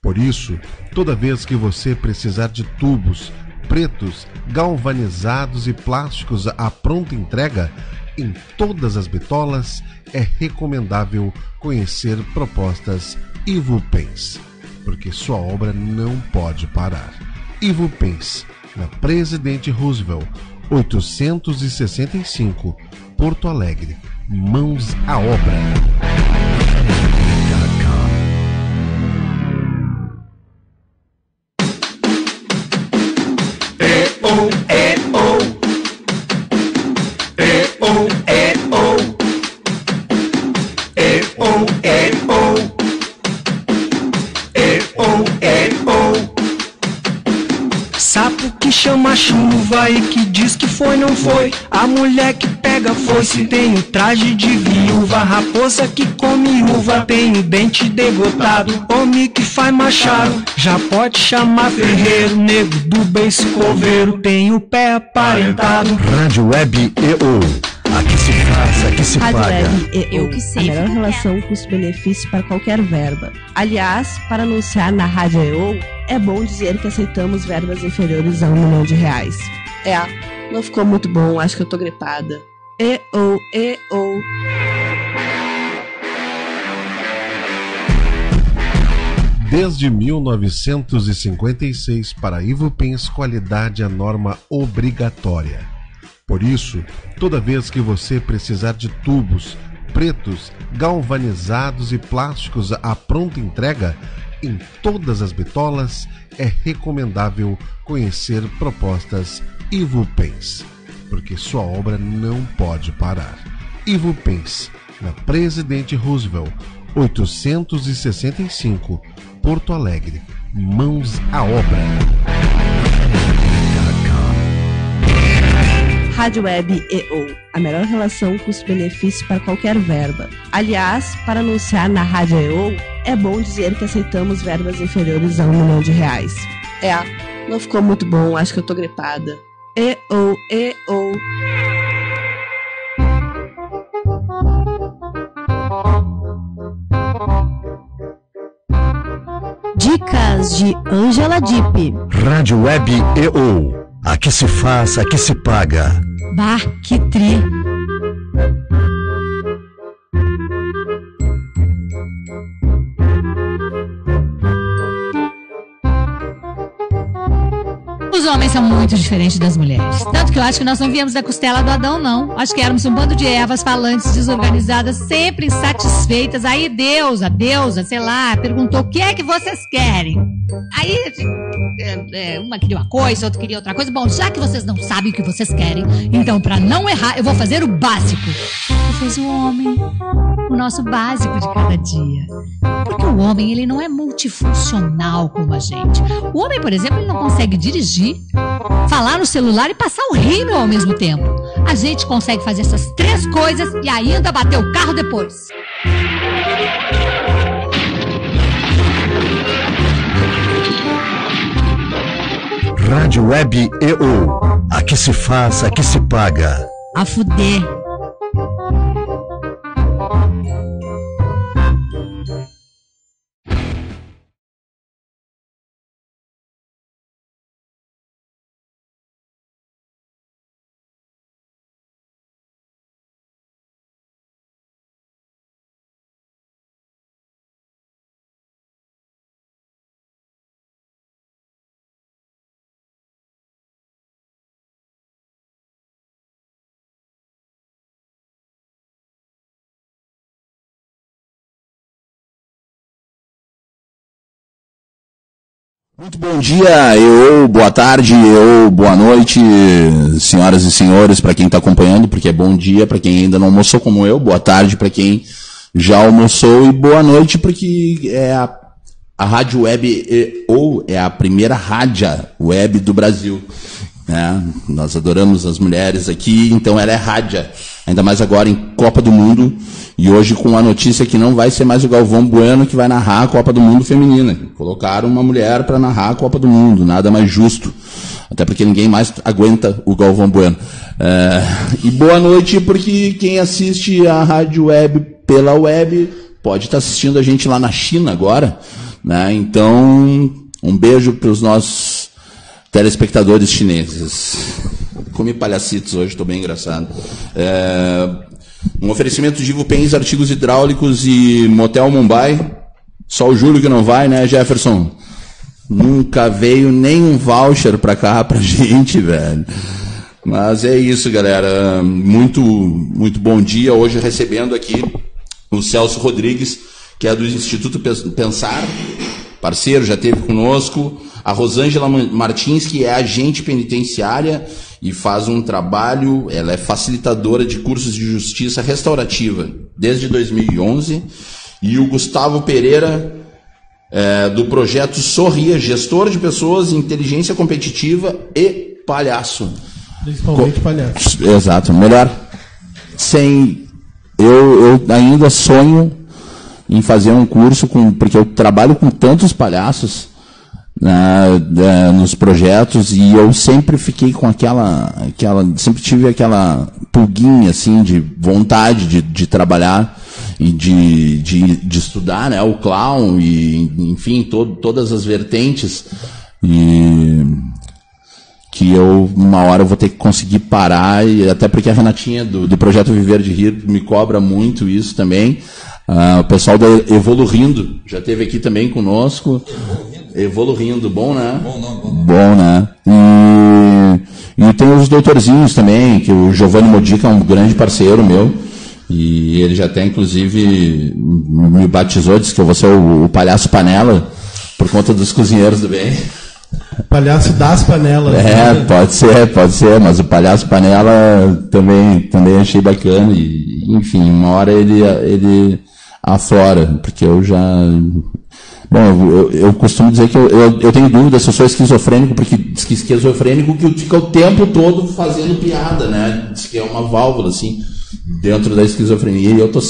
Por isso, toda vez que você precisar de tubos pretos, galvanizados e plásticos à pronta entrega, em todas as bitolas, é recomendável conhecer propostas Ivo Pens, porque sua obra não pode parar. Ivo Pens, na Presidente Roosevelt, 865, Porto Alegre. Mãos à obra. Sapo que chama chuva e que diz que foi, não foi. A mulher que pega foice tem o traje de viúva. Raposa que come uva tem o dente degotado. Homem que faz machado já pode chamar ferreiro. Nego do beiço coveiro tem o pé aparentado. Rádio Web EO. Aqui se faz, aqui se Rádio paga. Web EO, a melhor relação custo-benefício para qualquer verba. Aliás, para anunciar na Rádio EO, é bom dizer que aceitamos verbas inferiores a R$1 milhão. Não ficou muito bom, acho que eu tô gripada. EO. Desde 1956, para Ivo Pens, qualidade é norma obrigatória. Por isso, toda vez que você precisar de tubos pretos, galvanizados e plásticos à pronta entrega, em todas as bitolas, é recomendável conhecer propostas Ivo Pens, porque sua obra não pode parar. Ivo Pens, na Presidente Roosevelt, 865, Porto Alegre. Mãos à obra. Rádio Web EO, a melhor relação custo-benefício para qualquer verba. Aliás, para anunciar na Rádio EO, é bom dizer que aceitamos verbas inferiores a R$1 milhão. Não ficou muito bom, acho que eu tô gripada. EO. Dicas de Angela Dipp. Rádio Web EO. Aqui se faz, aqui se paga. Bah, que tri. Os homens são muito diferentes das mulheres. Tanto que eu acho que nós não viemos da costela do Adão, não. Acho que éramos um bando de ervas falantes desorganizadas, sempre insatisfeitas. Aí a deusa, sei lá, perguntou: o que é que vocês querem? Aí uma queria uma coisa, outra queria outra coisa. Bom, já que vocês não sabem o que vocês querem, então, pra não errar, eu vou fazer o básico. E fez o homem, o nosso básico de cada dia. Porque o homem, ele não é multifuncional como a gente. O homem, por exemplo, ele não consegue dirigir, falar no celular e passar o rímel ao mesmo tempo. A gente consegue fazer essas três coisas e ainda bater o carro depois. Rádio Web EO. Aqui se faz, aqui se paga. A fuder. Muito bom dia, boa tarde, boa noite, senhoras e senhores, para quem está acompanhando, porque é bom dia para quem ainda não almoçou como eu, boa tarde para quem já almoçou e boa noite porque a Rádio Web é a primeira rádio web do Brasil. Nós adoramos as mulheres aqui, então ela é rádio, ainda mais agora em Copa do Mundo, e hoje com a notícia que não vai ser mais o Galvão Bueno que vai narrar a Copa do Mundo feminina. Colocaram uma mulher para narrar a Copa do Mundo, nada mais justo, até porque ninguém mais aguenta o Galvão Bueno. E boa noite porque quem assiste a Rádio Web pela web pode estar assistindo a gente lá na China agora, né? Então, um beijo para os nossos telespectadores chineses. Comi palhacitos hoje, estou bem engraçado. Um oferecimento de Vivo Pens, artigos hidráulicos e Motel Mumbai. Só o Júlio que não vai, né, Jefferson? Nunca veio nenhum voucher pra cá pra gente, velho. Mas é isso, galera. Muito, muito bom dia. Hoje recebendo aqui o Celso Rodrigues, que é do Instituto Pensar, parceiro, já esteve conosco. A Rosângela Martins, que é agente penitenciária e faz um trabalho, ela é facilitadora de cursos de justiça restaurativa desde 2011. E o Gustavo Pereira, do projeto Sorria, gestor de pessoas, inteligência competitiva e palhaço. Principalmente palhaço. Exato, melhor. Eu ainda sonho em fazer um curso, porque eu trabalho com tantos palhaços, nos projetos, e eu sempre fiquei com sempre tive aquela pulguinha assim, de vontade de trabalhar e de estudar, né, o clown e, enfim, todas as vertentes, e que uma hora eu vou ter que conseguir parar, e até porque a Renatinha do Projeto Viver de Rir me cobra muito isso também. O pessoal da Evoluindo já esteve aqui também conosco. Evoluindo, bom, né? Bom, né? E tem os doutorzinhos também, que o Giovanni Modica é um grande parceiro meu, e ele já até, inclusive, me batizou, disse que eu vou ser o palhaço panela, por conta dos cozinheiros do bem. Palhaço das panelas. Pode ser, mas o palhaço panela também achei bacana, e, enfim, uma hora ele aflora, porque eu já... Bom, eu costumo dizer que eu tenho dúvida se eu sou esquizofrênico, porque diz que esquizofrênico que fica o tempo todo fazendo piada, né? Diz que é uma válvula, assim, dentro da esquizofrenia. E eu tô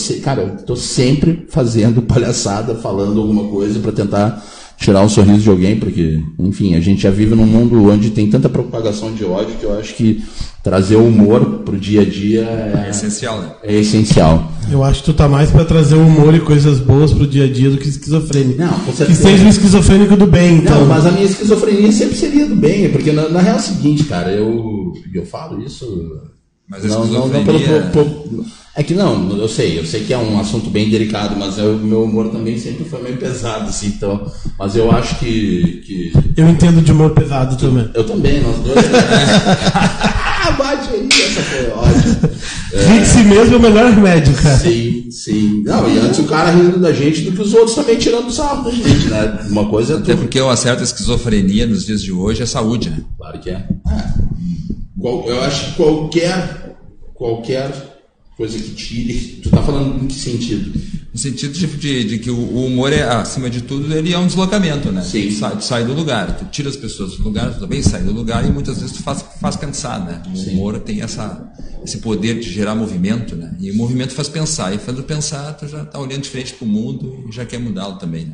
sempre fazendo palhaçada, falando alguma coisa para tentar tirar um sorriso de alguém, porque, enfim, a gente já vive num mundo onde tem tanta propagação de ódio que eu acho que trazer o humor pro dia a dia é essencial, né? É essencial. Eu acho que tu tá mais pra trazer humor e coisas boas pro dia a dia do que esquizofrênico. Não, com certeza. Que seja um esquizofrênico do bem, então. Não, mas a minha esquizofrenia sempre seria do bem, porque na real é o seguinte, cara, eu falo isso... Mas a esquizofrenia... É que não, eu sei que é um assunto bem delicado, mas o meu humor também sempre foi meio pesado, assim, então... Mas eu acho que... Eu entendo de humor pesado também. Eu também, nós dois. Bate aí, essa foi ótima. Rir de si mesmo é o melhor remédio, cara. Sim. Não, e antes o cara rindo da gente do que os outros também tirando sarro da gente, né? Uma coisa é... Até porque uma certa esquizofrenia nos dias de hoje é saúde, né? Claro que é. Eu acho que qualquer coisa que tire... Tu tá falando em que sentido? No sentido de que o humor é, acima de tudo, ele é um deslocamento, né? Sim. Tu sai do lugar, tu tira as pessoas do lugar, tu também sai do lugar, e muitas vezes tu faz pensar, né? O humor tem esse poder de gerar movimento, né? E o movimento faz pensar, e fazendo pensar, tu já tá olhando diferente pro mundo e já quer mudá-lo também, né?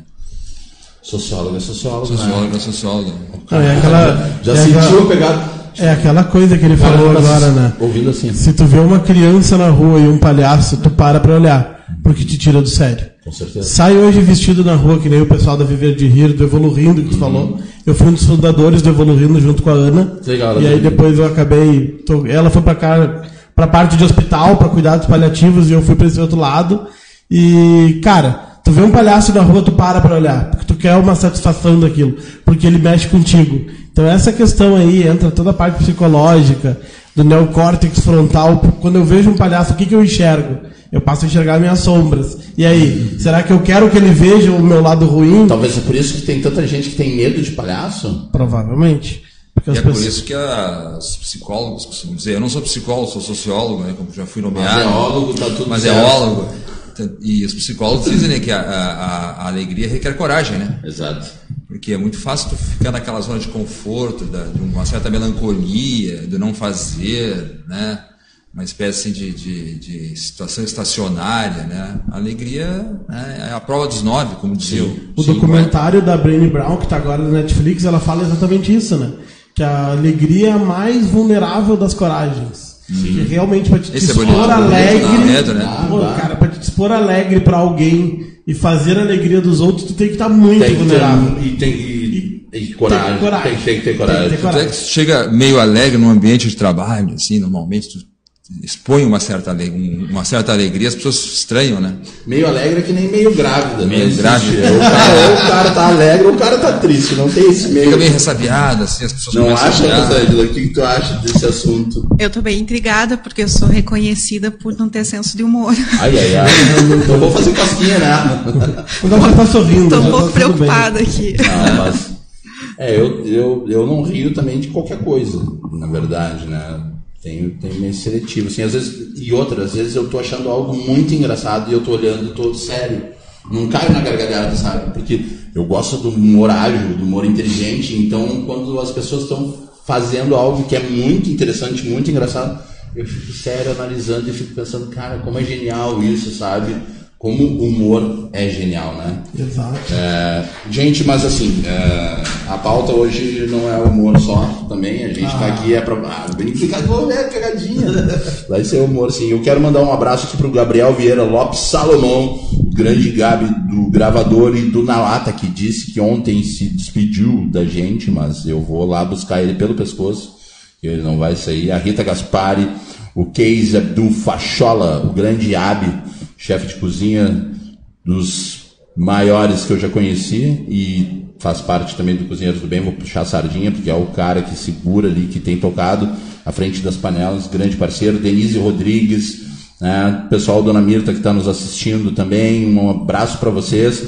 Sociólogo é sociólogo. Sociólogo é sociólogo. Não, sentiu pegar... É aquela coisa que ele falou agora, né? Ouvindo assim. Se tu vê uma criança na rua e um palhaço, tu para pra olhar, porque te tira do sério. Com certeza. Sai hoje vestido na rua, que nem o pessoal da Viver de Rir, do Evoluindo, que tu falou. Eu fui um dos fundadores do Evoluindo junto com a Ana. Legal, e aí depois eu acabei... Ela foi pra parte de hospital, pra cuidar dos paliativos, e eu fui pra esse outro lado. E, cara... Tu vê um palhaço na rua, tu para pra olhar, porque tu quer uma satisfação daquilo, porque ele mexe contigo. Então essa questão aí, entra toda a parte psicológica, do neocórtex frontal. Quando eu vejo um palhaço, o que eu enxergo? Eu passo a enxergar minhas sombras. E aí, será que eu quero que ele veja o meu lado ruim? Talvez é por isso que tem tanta gente que tem medo de palhaço? Provavelmente. E é por isso que os psicólogos costumam dizer, eu não sou psicólogo, sou sociólogo, né, como já fui nomeado. Mas é ólogo. E os psicólogos dizem, né, que a alegria requer coragem, né? Exato. Porque é muito fácil tu ficar naquela zona de conforto, de uma certa melancolia, do não fazer, né? Uma espécie de situação estacionária, né? A alegria, né, é a prova dos 9, como dizia o documentário da Brené Brown, que está agora na Netflix, ela fala exatamente isso, né? Que a alegria é a mais vulnerável das coragens. Sim. Que realmente para te dispor alegre, né? Cara, para te dispor alegre para alguém e fazer a alegria dos outros, tu tem que estar muito vulnerável. E coragem. Tem que ter coragem. Até que chega meio alegre num ambiente de trabalho, assim, normalmente tu expõe uma certa alegria, as pessoas estranham, né? Meio alegre é que nem meio grávida. Meio grávida. Ou o cara tá alegre ou o cara tá triste, não tem esse meio. Fica meio ressabiado, assim, as pessoas não acha, Rosângela? O que tu acha desse assunto? Eu tô bem intrigada, porque eu sou reconhecida por não ter senso de humor. Ai. Então vou fazer cosquinha, né? Agora tá sorrindo. Tô um pouco preocupada aqui. Não, mas... eu não rio também de qualquer coisa, na verdade, né? Tenho meio seletivo, assim, às vezes eu tô achando algo muito engraçado e eu tô olhando todo sério. Não caio na gargalhada, sabe? Porque eu gosto do humor ágil, do humor inteligente, então quando as pessoas estão fazendo algo que é muito interessante, muito engraçado, eu fico sério analisando e fico pensando, cara, como é genial isso, sabe? Como o humor é genial, né? Exato. Gente, mas assim, a pauta hoje não é humor só também, a gente tá aqui pra brincar, pegadinha. Vai ser humor, sim. Eu quero mandar um abraço aqui pro Gabriel Vieira Lopes Salomão, o grande Gabi do Gravador e do Na Lata, que disse que ontem se despediu da gente, mas eu vou lá buscar ele pelo pescoço, que ele não vai sair. A Rita Gaspari, o Keis Abdul Fachola, o grande Abi, chefe de cozinha dos maiores que eu já conheci e faz parte também do Cozinheiros do Bem. Vou puxar a sardinha porque é o cara que segura ali, que tem tocado à frente das panelas, grande parceiro. Denise Rodrigues, né? Pessoal, Dona Mirta que está nos assistindo também, um abraço para vocês.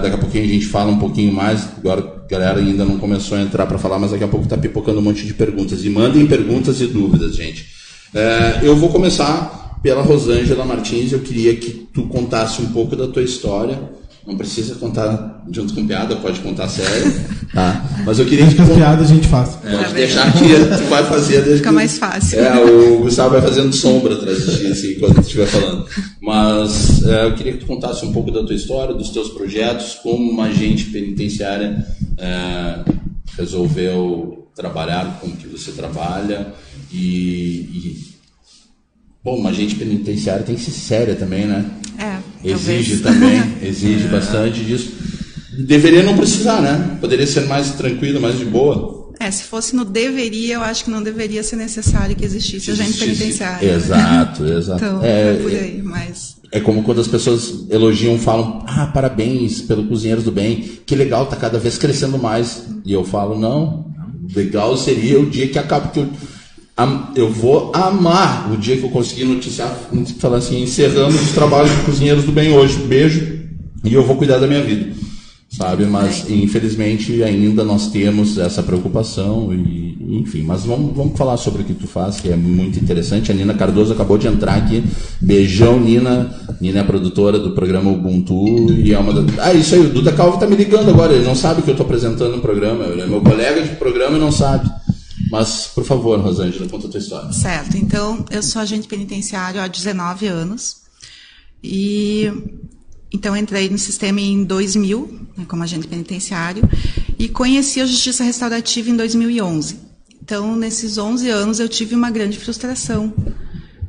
Daqui a pouquinho a gente fala um pouquinho mais. Agora a galera ainda não começou a entrar para falar, mas daqui a pouco está pipocando um monte de perguntas. E mandem perguntas e dúvidas, gente. Eu vou começar pela Rosângela Martins. Eu queria que tu contasse um pouco da tua história. Não precisa contar junto com piada, pode contar sério, tá? Mas eu queria que as piadas a gente faz. Pode deixar que tu vai fazer. Fica mais fácil. O Gustavo vai fazendo sombra atrás de ti, assim, quando tu estiver falando. Mas eu queria que tu contasse um pouco da tua história, dos teus projetos, como uma agente penitenciária resolveu trabalhar com o que você trabalha Bom, uma agente penitenciária tem que ser séria também, né? Exige bastante disso. Deveria não precisar, né? Poderia ser mais tranquilo, mais de boa. Se fosse no deveria, eu acho que não deveria ser necessário que existisse agente penitenciário. Exato. Então, por aí, mas... É como quando as pessoas elogiam, falam, parabéns pelo Cozinheiros do Bem, que legal, tá cada vez crescendo mais. E eu falo, não, legal seria o dia que acaba, porque eu vou amar o dia que eu conseguir noticiar, falar assim, encerramos os trabalhos de Cozinheiros do Bem hoje, beijo, e eu vou cuidar da minha vida, sabe? Mas infelizmente ainda nós temos essa preocupação enfim, mas vamos falar sobre o que tu faz, que é muito interessante. A Nina Cardoso acabou de entrar aqui, beijão, Nina é produtora do programa Ubuntu e é uma das... isso aí, o Duda Calvo tá me ligando agora, ele não sabe que eu tô apresentando um programa, ele é meu colega de programa e não sabe. Mas, por favor, Rosângela, conta a tua história. Certo. Então, eu sou agente penitenciário há 19 anos. Então, entrei no sistema em 2000, como agente penitenciário, e conheci a Justiça Restaurativa em 2011. Então, nesses 11 anos, eu tive uma grande frustração.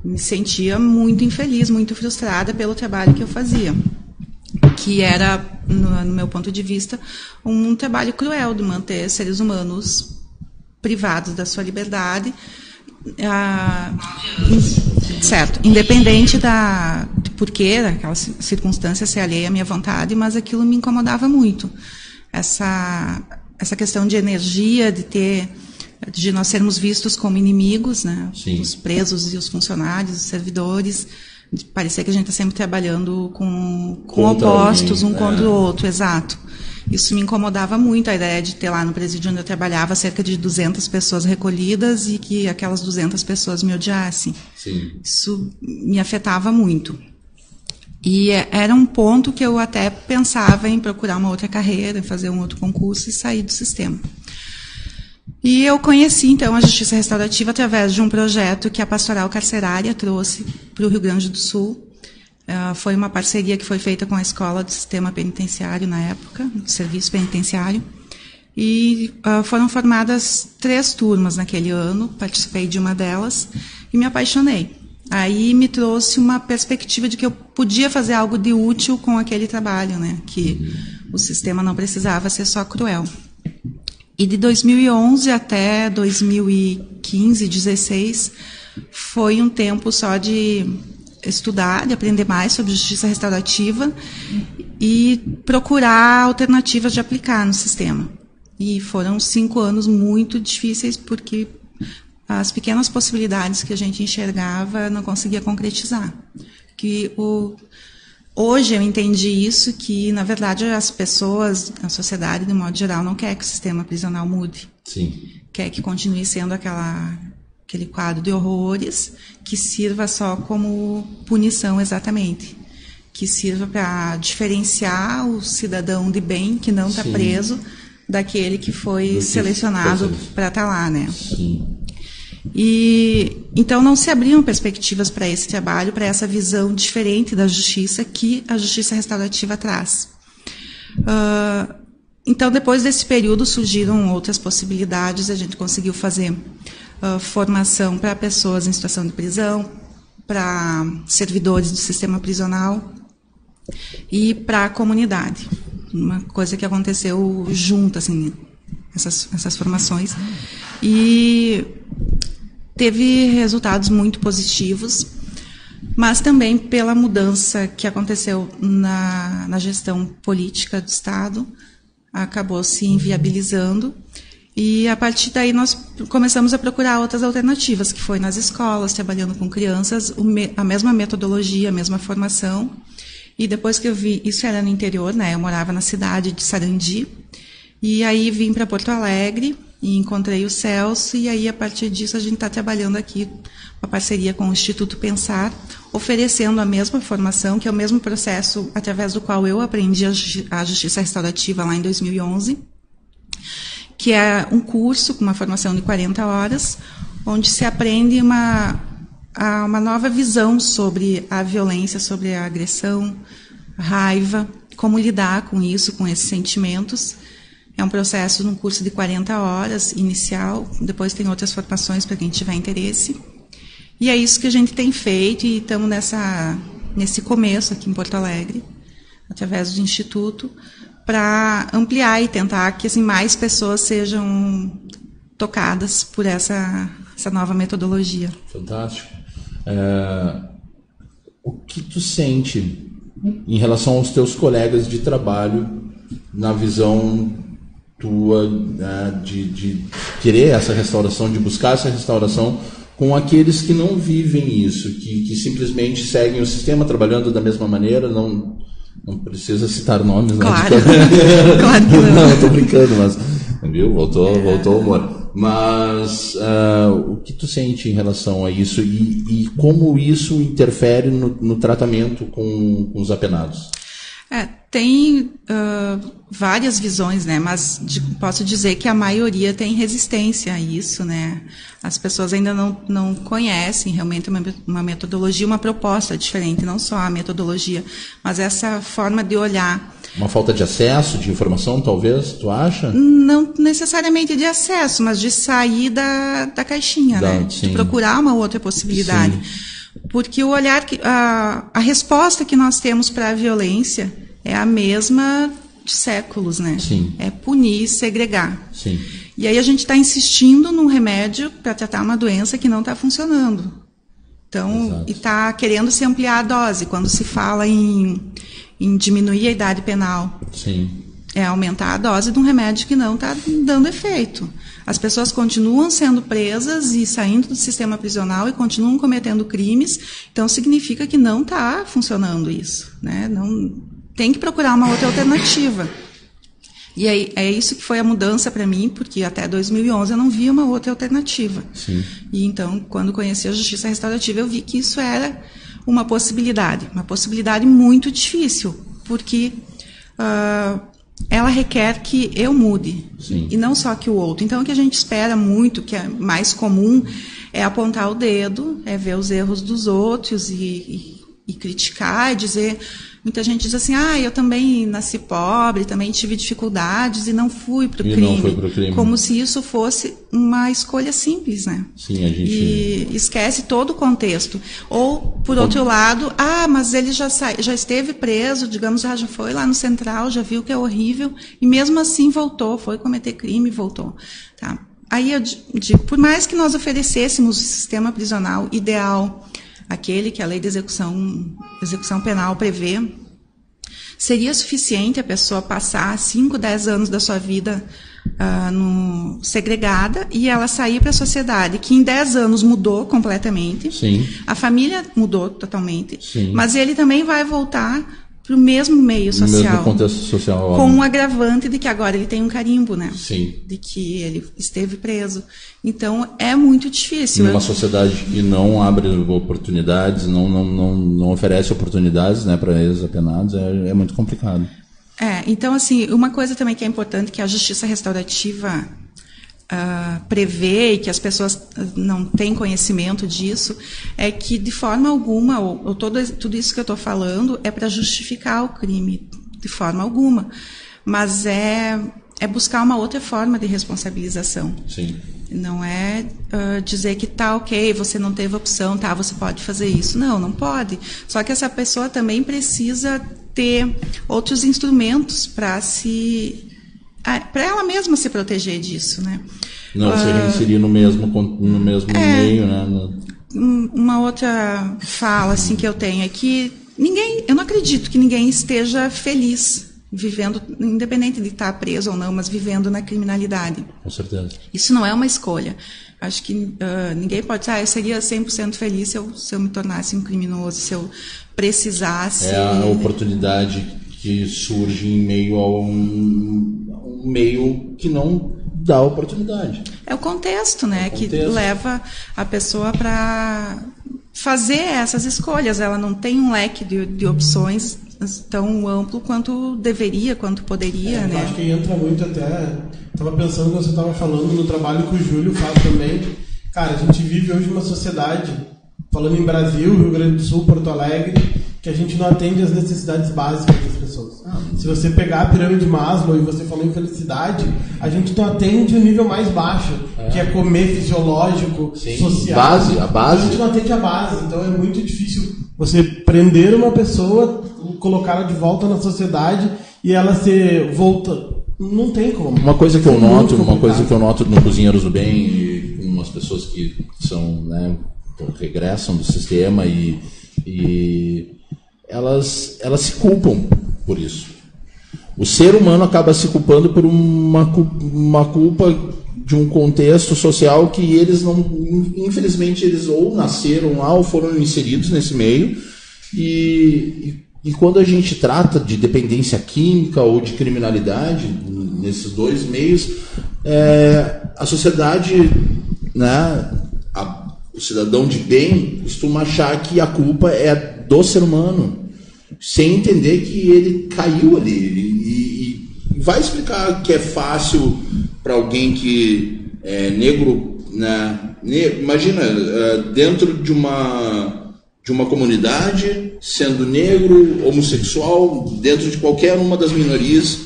Me sentia muito infeliz, muito frustrada pelo trabalho que eu fazia. Que era, no meu ponto de vista, um trabalho cruel de manter seres humanos privados da sua liberdade, certo, independente de porquê, daquela circunstância ser alheia à minha vontade, mas aquilo me incomodava muito. Essa questão de energia, de nós sermos vistos como inimigos, né? Os presos e os funcionários, os servidores, de parecer que a gente está sempre trabalhando com opostos, um contra o outro, exato. Isso me incomodava muito, a ideia de ter lá no presídio onde eu trabalhava cerca de 200 pessoas recolhidas e que aquelas 200 pessoas me odiassem. Sim. Isso me afetava muito. E era um ponto que eu até pensava em procurar uma outra carreira, fazer um outro concurso e sair do sistema. E eu conheci, então, a Justiça Restaurativa através de um projeto que a Pastoral Carcerária trouxe para o Rio Grande do Sul. Foi uma parceria que foi feita com a Escola do Sistema Penitenciário na época, do Serviço Penitenciário. E foram formadas 3 turmas naquele ano, participei de uma delas e me apaixonei. aí me trouxe uma perspectiva de que eu podia fazer algo de útil com aquele trabalho, né? Que o sistema não precisava ser só cruel. E de 2011 até 2015, 2016, foi um tempo só de estudar, de aprender mais sobre justiça restaurativa e procurar alternativas de aplicar no sistema. E foram 5 anos muito difíceis, porque as pequenas possibilidades que a gente enxergava não conseguia concretizar. Hoje eu entendi isso, que na verdade as pessoas, a sociedade de modo geral, não quer que o sistema prisional mude. Sim. Quer que continue sendo aquele quadro de horrores que sirva só como punição, exatamente. Que sirva para diferenciar o cidadão de bem que não está preso daquele que foi selecionado para estar lá, né? Sim. E então não se abriam perspectivas para esse trabalho, para essa visão diferente da justiça que a justiça restaurativa traz. Então, depois desse período, surgiram outras possibilidades. A gente conseguiu fazer formação para pessoas em situação de prisão, para servidores do sistema prisional e para a comunidade. Uma coisa que aconteceu junto, assim, essas formações. E teve resultados muito positivos, mas também pela mudança que aconteceu na gestão política do Estado, acabou se inviabilizando. E a partir daí nós começamos a procurar outras alternativas, que foi nas escolas, trabalhando com crianças, a mesma metodologia, a mesma formação. E depois que eu vi, isso era no interior, né? Eu morava na cidade de Sarandi, e aí vim para Porto Alegre e encontrei o Celso, e aí a partir disso a gente está trabalhando aqui uma parceria com o Instituto Pensar, oferecendo a mesma formação, que é o mesmo processo através do qual eu aprendi a justiça restaurativa lá em 2011, que é um curso com uma formação de 40 horas, onde se aprende uma nova visão sobre a violência, sobre a agressão, a raiva, como lidar com isso, com esses sentimentos. É um processo num curso de 40 horas inicial, depois tem outras formações para quem tiver interesse. E é isso que a gente tem feito, e estamos nesse começo aqui em Porto Alegre, através do Instituto, para ampliar e tentar que assim, mais pessoas sejam tocadas por essa nova metodologia. Fantástico. O que tu sente em relação aos teus colegas de trabalho, na visão tua, de querer essa restauração, de buscar essa restauração, com aqueles que não vivem isso, que simplesmente seguem o sistema trabalhando da mesma maneira, não precisa citar nomes, né? Claro, claro que não. Não, estou brincando, mas viu? Voltou o humor. Mas o que tu sente em relação a isso e como isso interfere no tratamento com os apenados? Tem várias visões, né? Mas posso dizer que a maioria tem resistência a isso, né? As pessoas ainda não conhecem realmente uma metodologia, uma proposta diferente, não só a metodologia, mas essa forma de olhar. Uma falta de acesso, de informação, talvez, tu acha? Não necessariamente de acesso, mas de sair da caixinha, né? Sim. De procurar uma outra possibilidade. Sim. Porque o olhar, a resposta que nós temos para a violência é a mesma de séculos, né? Sim. É punir, segregar. Sim. E aí a gente está insistindo num remédio para tratar uma doença que não está funcionando. Então, exato. E está querendo se ampliar a dose. Quando se fala em diminuir a idade penal, sim, é aumentar a dose de um remédio que não está dando efeito. As pessoas continuam sendo presas e saindo do sistema prisional e continuam cometendo crimes. Então, significa que não está funcionando isso, né? Não, tem que procurar uma outra alternativa. E aí, é isso que foi a mudança para mim, porque até 2011 eu não via uma outra alternativa. Sim. E então, quando conheci a justiça restaurativa, eu vi que isso era uma possibilidade muito difícil, porque ela requer que eu mude, sim, e não só que o outro. Então, o que a gente espera muito, que é mais comum, é apontar o dedo, é ver os erros dos outros e criticar, e dizer Muita gente diz assim, eu também nasci pobre, também tive dificuldades e não fui para o crime. Como se isso fosse uma escolha simples, né? Sim, a gente... E esquece todo o contexto. Ou, por outro lado, mas ele já esteve preso, digamos, já foi lá no Central, já viu que é horrível, e mesmo assim voltou, foi cometer crime e voltou. Tá? Aí eu digo, por mais que nós oferecêssemos o sistema prisional ideal, aquele que a lei de execução penal prevê, seria suficiente a pessoa passar 5, 10 anos da sua vida segregada e ela sair para a sociedade, que em 10 anos mudou completamente. Sim. A família mudou totalmente. Sim. Mas ele também vai voltar para o mesmo meio social. No mesmo contexto social. Com um agravante de que agora ele tem um carimbo, né? Sim. De que ele esteve preso. Então, é muito difícil. Numa sociedade que não abre oportunidades, não oferece oportunidades, né, para ex-apenados, é muito complicado. Então, assim, uma coisa também que é importante, que a justiça restaurativa prevê e que as pessoas não têm conhecimento disso, é que de forma alguma, ou tudo isso que eu estou falando é para justificar o crime, de forma alguma, mas é buscar uma outra forma de responsabilização. Sim. Não é dizer que ok, você não teve opção, você pode fazer isso. Não pode. Só que essa pessoa também precisa ter outros instrumentos para ela mesma se proteger disso, né? Não se reinserir no mesmo meio, né? Uma outra fala assim que eu tenho é que eu não acredito que ninguém esteja feliz vivendo, independente de estar preso ou não, mas vivendo na criminalidade. Com certeza. Isso não é uma escolha. Acho que ninguém pode dizer, eu seria 100% feliz se eu me tornasse um criminoso, se eu precisasse... É a oportunidade que surge em meio a um meio que não dá oportunidade. É o contexto, né? Que leva a pessoa para fazer essas escolhas. Ela não tem um leque de opções tão amplo quanto deveria, quanto poderia, né? Eu acho que entra muito até... Estava pensando quando você estava falando no trabalho que o Júlio faz também. Cara, a gente vive hoje uma sociedade, falando em Brasil, Rio Grande do Sul, Porto Alegre, que a gente não atende às necessidades básicas das pessoas. Se você pegar a pirâmide de Maslow e você falou em felicidade, a gente não atende o nível mais baixo, que é comer fisiológico, social. A base. A gente não atende a base, então é muito difícil você prender uma pessoa, colocá-la de volta na sociedade e ela volta. Não tem como. Uma coisa que eu noto no Cozinheiros do Bem e com umas pessoas que são, né, regressam do sistema e elas se culpam por isso. O ser humano acaba se culpando por uma culpa de um contexto social que eles não, infelizmente, eles ou nasceram lá ou foram inseridos nesse meio e quando a gente trata de dependência química ou de criminalidade nesses dois meios, a sociedade, né, o cidadão de bem costuma achar que a culpa é do ser humano, sem entender que ele caiu ali. E vai explicar que é fácil para alguém que é negro, né? Imagina, dentro de uma comunidade, sendo negro, homossexual, dentro de qualquer uma das minorias,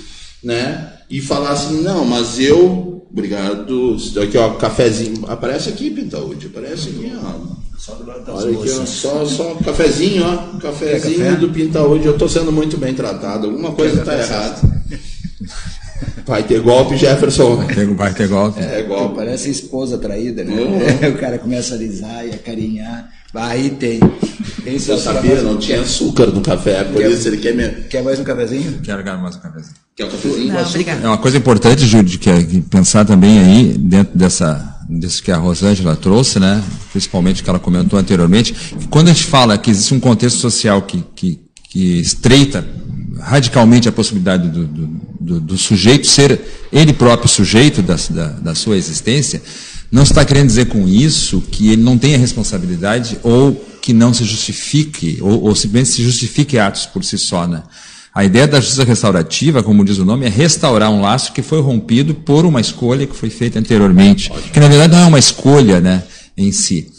né? E falar assim, não, mas obrigado, aqui ó, cafezinho, aparece aqui, Pintaúde, aparece aqui, ó. Só do lado das olha aqui, ó, moças. só um cafezinho, ó, cafezinho do Pintaúde, eu tô sendo muito bem tratado, alguma coisa tá errada. Vai ter golpe, Jefferson. Vai ter golpe. É, golpe. Parece esposa traída, né? O cara começa a alisar e a carinhar. Aí tem. Eu sabia, não tinha açúcar no café, por isso ele Quer mais um cafezinho? Quero mais um cafezinho. Quer um cafezinho? Não, obrigada. É uma coisa importante, Júlio, que pensar também aí, dentro disso que a Rosângela trouxe, né? Principalmente que ela comentou anteriormente, que quando a gente fala que existe um contexto social que estreita radicalmente a possibilidade do sujeito ser ele próprio sujeito da sua existência, não está querendo dizer com isso que ele não tenha responsabilidade ou que não se justifique, ou simplesmente se justifique atos por si só, né? A ideia da justiça restaurativa, como diz o nome, é restaurar um laço que foi rompido por uma escolha que foi feita anteriormente, que na verdade não é uma escolha, né, em si.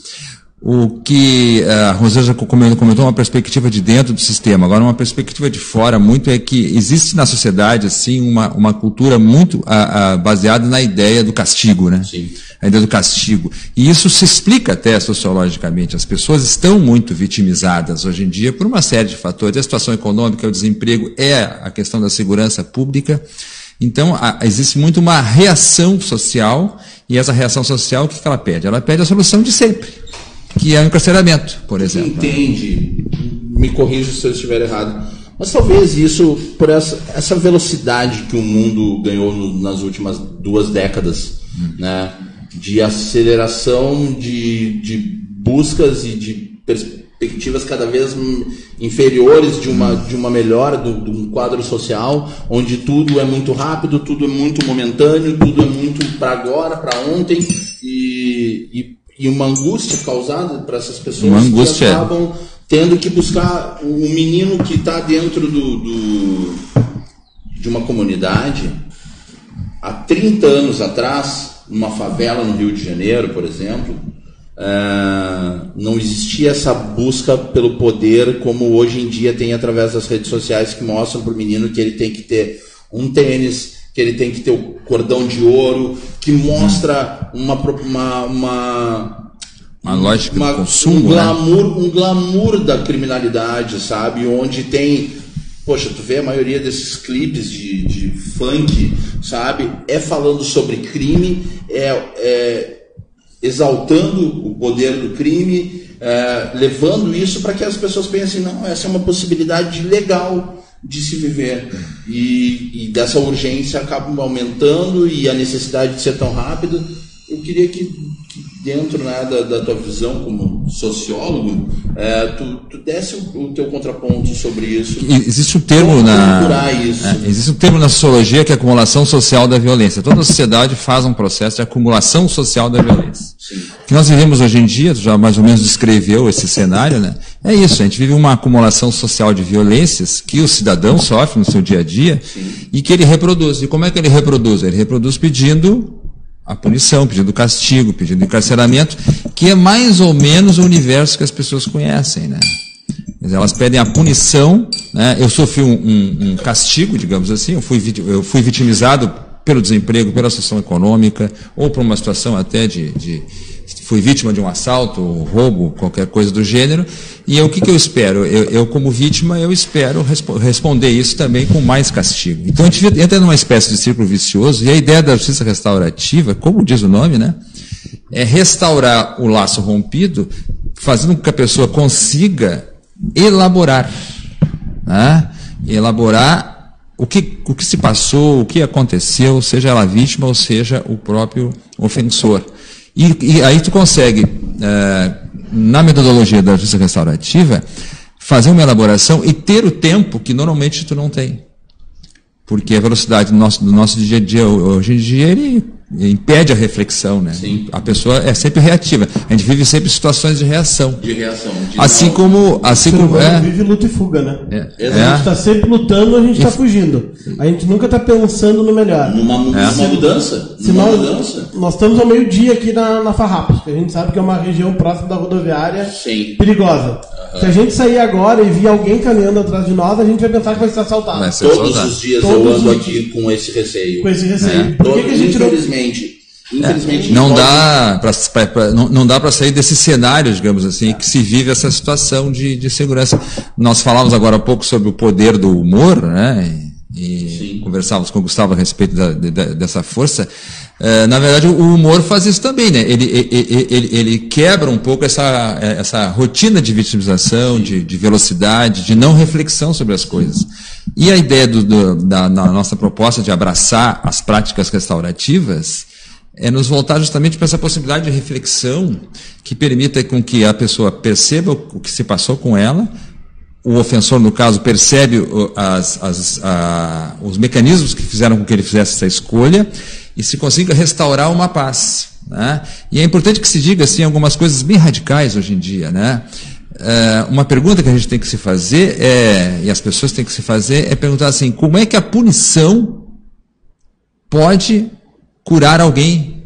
O que a Rosângela comentou uma perspectiva de dentro do sistema. Agora, uma perspectiva de fora muito é que existe na sociedade assim uma cultura muito baseada na ideia do castigo, né? Sim. A ideia do castigo. E isso se explica até sociologicamente. As pessoas estão muito vitimizadas hoje em dia por uma série de fatores. A situação econômica, o desemprego, a questão da segurança pública. Então, existe muito uma reação social, e essa reação social, o que ela pede? Ela pede a solução de sempre, que é o encarceramento, por exemplo. Entende, me corrija se eu estiver errado, mas talvez isso, por essa velocidade que o mundo ganhou nas últimas 2 décadas, né, de aceleração de buscas e de perspectivas cada vez inferiores de uma melhora de um quadro social, onde tudo é muito rápido, tudo é muito momentâneo, tudo é muito para agora, para ontem, e uma angústia causada para essas pessoas que acabam tendo que buscar um menino que está dentro de uma comunidade. Há 30 anos atrás, numa favela no Rio de Janeiro, por exemplo, não existia essa busca pelo poder como hoje em dia tem através das redes sociais, que mostram para o menino que ele tem que ter um tênis, que ele tem que ter o cordão de ouro, que mostra uma lógica do consumo, um glamour da criminalidade, sabe? Onde tem, poxa, tu vê a maioria desses clipes de funk, sabe? Falando sobre crime, exaltando o poder do crime, levando isso para que as pessoas pensem, não, essa é uma possibilidade legal de se viver, e dessa urgência acaba aumentando, e a necessidade de ser tão rápido. Eu queria que dentro, né, da tua visão como sociólogo, tu desse o teu contraponto sobre isso. Existe um termo existe um termo na sociologia que é a acumulação social da violência. Toda a sociedade faz um processo de acumulação social da violência. Sim. O que nós vivemos hoje em dia, tu já mais ou menos descreveu esse cenário, né? É isso, a gente vive uma acumulação social de violências que o cidadão sofre no seu dia a dia. Sim. E que ele reproduz. E como é que ele reproduz? Ele reproduz pedindo a punição, pedindo castigo, pedindo encarceramento, que é mais ou menos o universo que as pessoas conhecem, né? Elas pedem a punição, né? Eu sofri um castigo, digamos assim, eu fui vitimizado pelo desemprego, pela situação econômica, ou por uma situação até fui vítima de um assalto, roubo, qualquer coisa do gênero, e o que eu espero? Eu como vítima, eu espero responder isso também com mais castigo. Então a gente entra numa espécie de círculo vicioso, e a ideia da justiça restaurativa, como diz o nome, né, é restaurar o laço rompido, fazendo com que a pessoa consiga elaborar, né, o que se passou, o que aconteceu, seja ela vítima ou seja o próprio ofensor. E aí tu consegue, na metodologia da justiça restaurativa, fazer uma elaboração e ter o tempo que normalmente tu não tem. Porque a velocidade do nosso dia a dia, hoje em dia, ele impede a reflexão, né? Sim. A pessoa é sempre reativa. A gente vive sempre situações de reação. Assim como vive luta e fuga, né? A gente está sempre lutando, a gente está fugindo. A gente nunca está pensando no melhor. Numa mudança. Nós estamos ao meio-dia aqui na Farrapos, que a gente sabe que é uma região próxima da rodoviária. Sim. Perigosa. Se a gente sair agora e vir alguém caminhando atrás de nós, a gente vai pensar que vai ser assaltado. Todos os dias eu ando aqui com esse receio. Por que a gente Infelizmente, não dá para sair desse cenário, digamos assim, que se vive essa situação de segurança. Nós falávamos agora há pouco sobre o poder do humor, né? E conversávamos com o Gustavo a respeito dessa força. Na verdade, o humor faz isso também, né? Ele quebra um pouco essa rotina de vitimização, de velocidade, de não reflexão sobre as coisas. E a ideia da nossa proposta de abraçar as práticas restaurativas é nos voltar justamente para essa possibilidade de reflexão que permita com que a pessoa perceba o que se passou com ela, o ofensor, no caso, percebe os mecanismos que fizeram com que ele fizesse essa escolha e se consiga restaurar uma paz, né? E é importante que se diga assim, algumas coisas bem radicais hoje em dia, né? Uma pergunta que a gente tem que se fazer e as pessoas têm que se fazer, é perguntar assim, como é que a punição pode curar alguém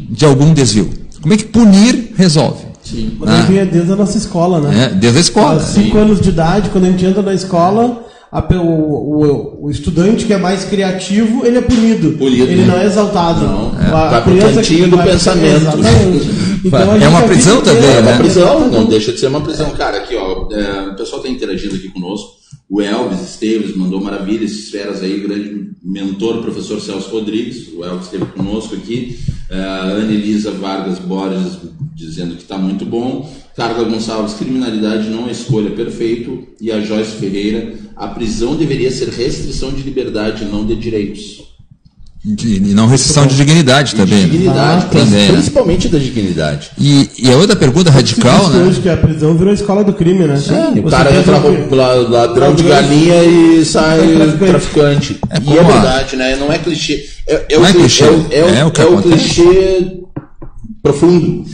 de algum desvio? Como é que punir resolve? Sim. Mas ele vinha desde a nossa escola, né? Desde a escola. Há 5 anos de idade, quando a gente entra na escola, o estudante que é mais criativo, ele é punido. Ele não é exaltado. Não, vai pro cantinho do pensamento. Exatamente. Então, é uma prisão também, né? É uma prisão, não deixa de ser uma prisão. Cara, aqui, ó, o pessoal tá interagindo aqui conosco. O Elvis Esteves mandou maravilhas, esferas aí, grande mentor, professor Celso Rodrigues. O Elvis esteve conosco aqui. A Ana Elisa Vargas Borges dizendo que está muito bom. Carla Gonçalves, criminalidade não é escolha, perfeito. E a Joyce Ferreira, a prisão deveria ser restrição de liberdade, não de direitos. E não restrição de dignidade também. Dignidade, também, principalmente da dignidade. E a outra pergunta radical, né? Hoje que a prisão virou escola do crime, né? O cara entra ladrão de galinha e sai traficante. E é verdade, né? Não é clichê. É o clichê profundo.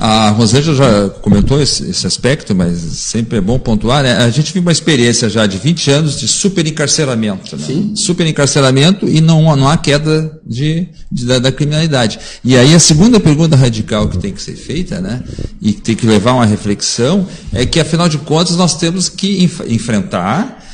A Rosângela já comentou esse aspecto, mas sempre é bom pontuar, né? A gente viu uma experiência já de 20 anos de superencarceramento, né? Sim. Superencarceramento e não há queda da criminalidade. E aí a segunda pergunta radical que tem que ser feita, né? E que tem que levar uma reflexão, é que afinal de contas nós temos que enfrentar,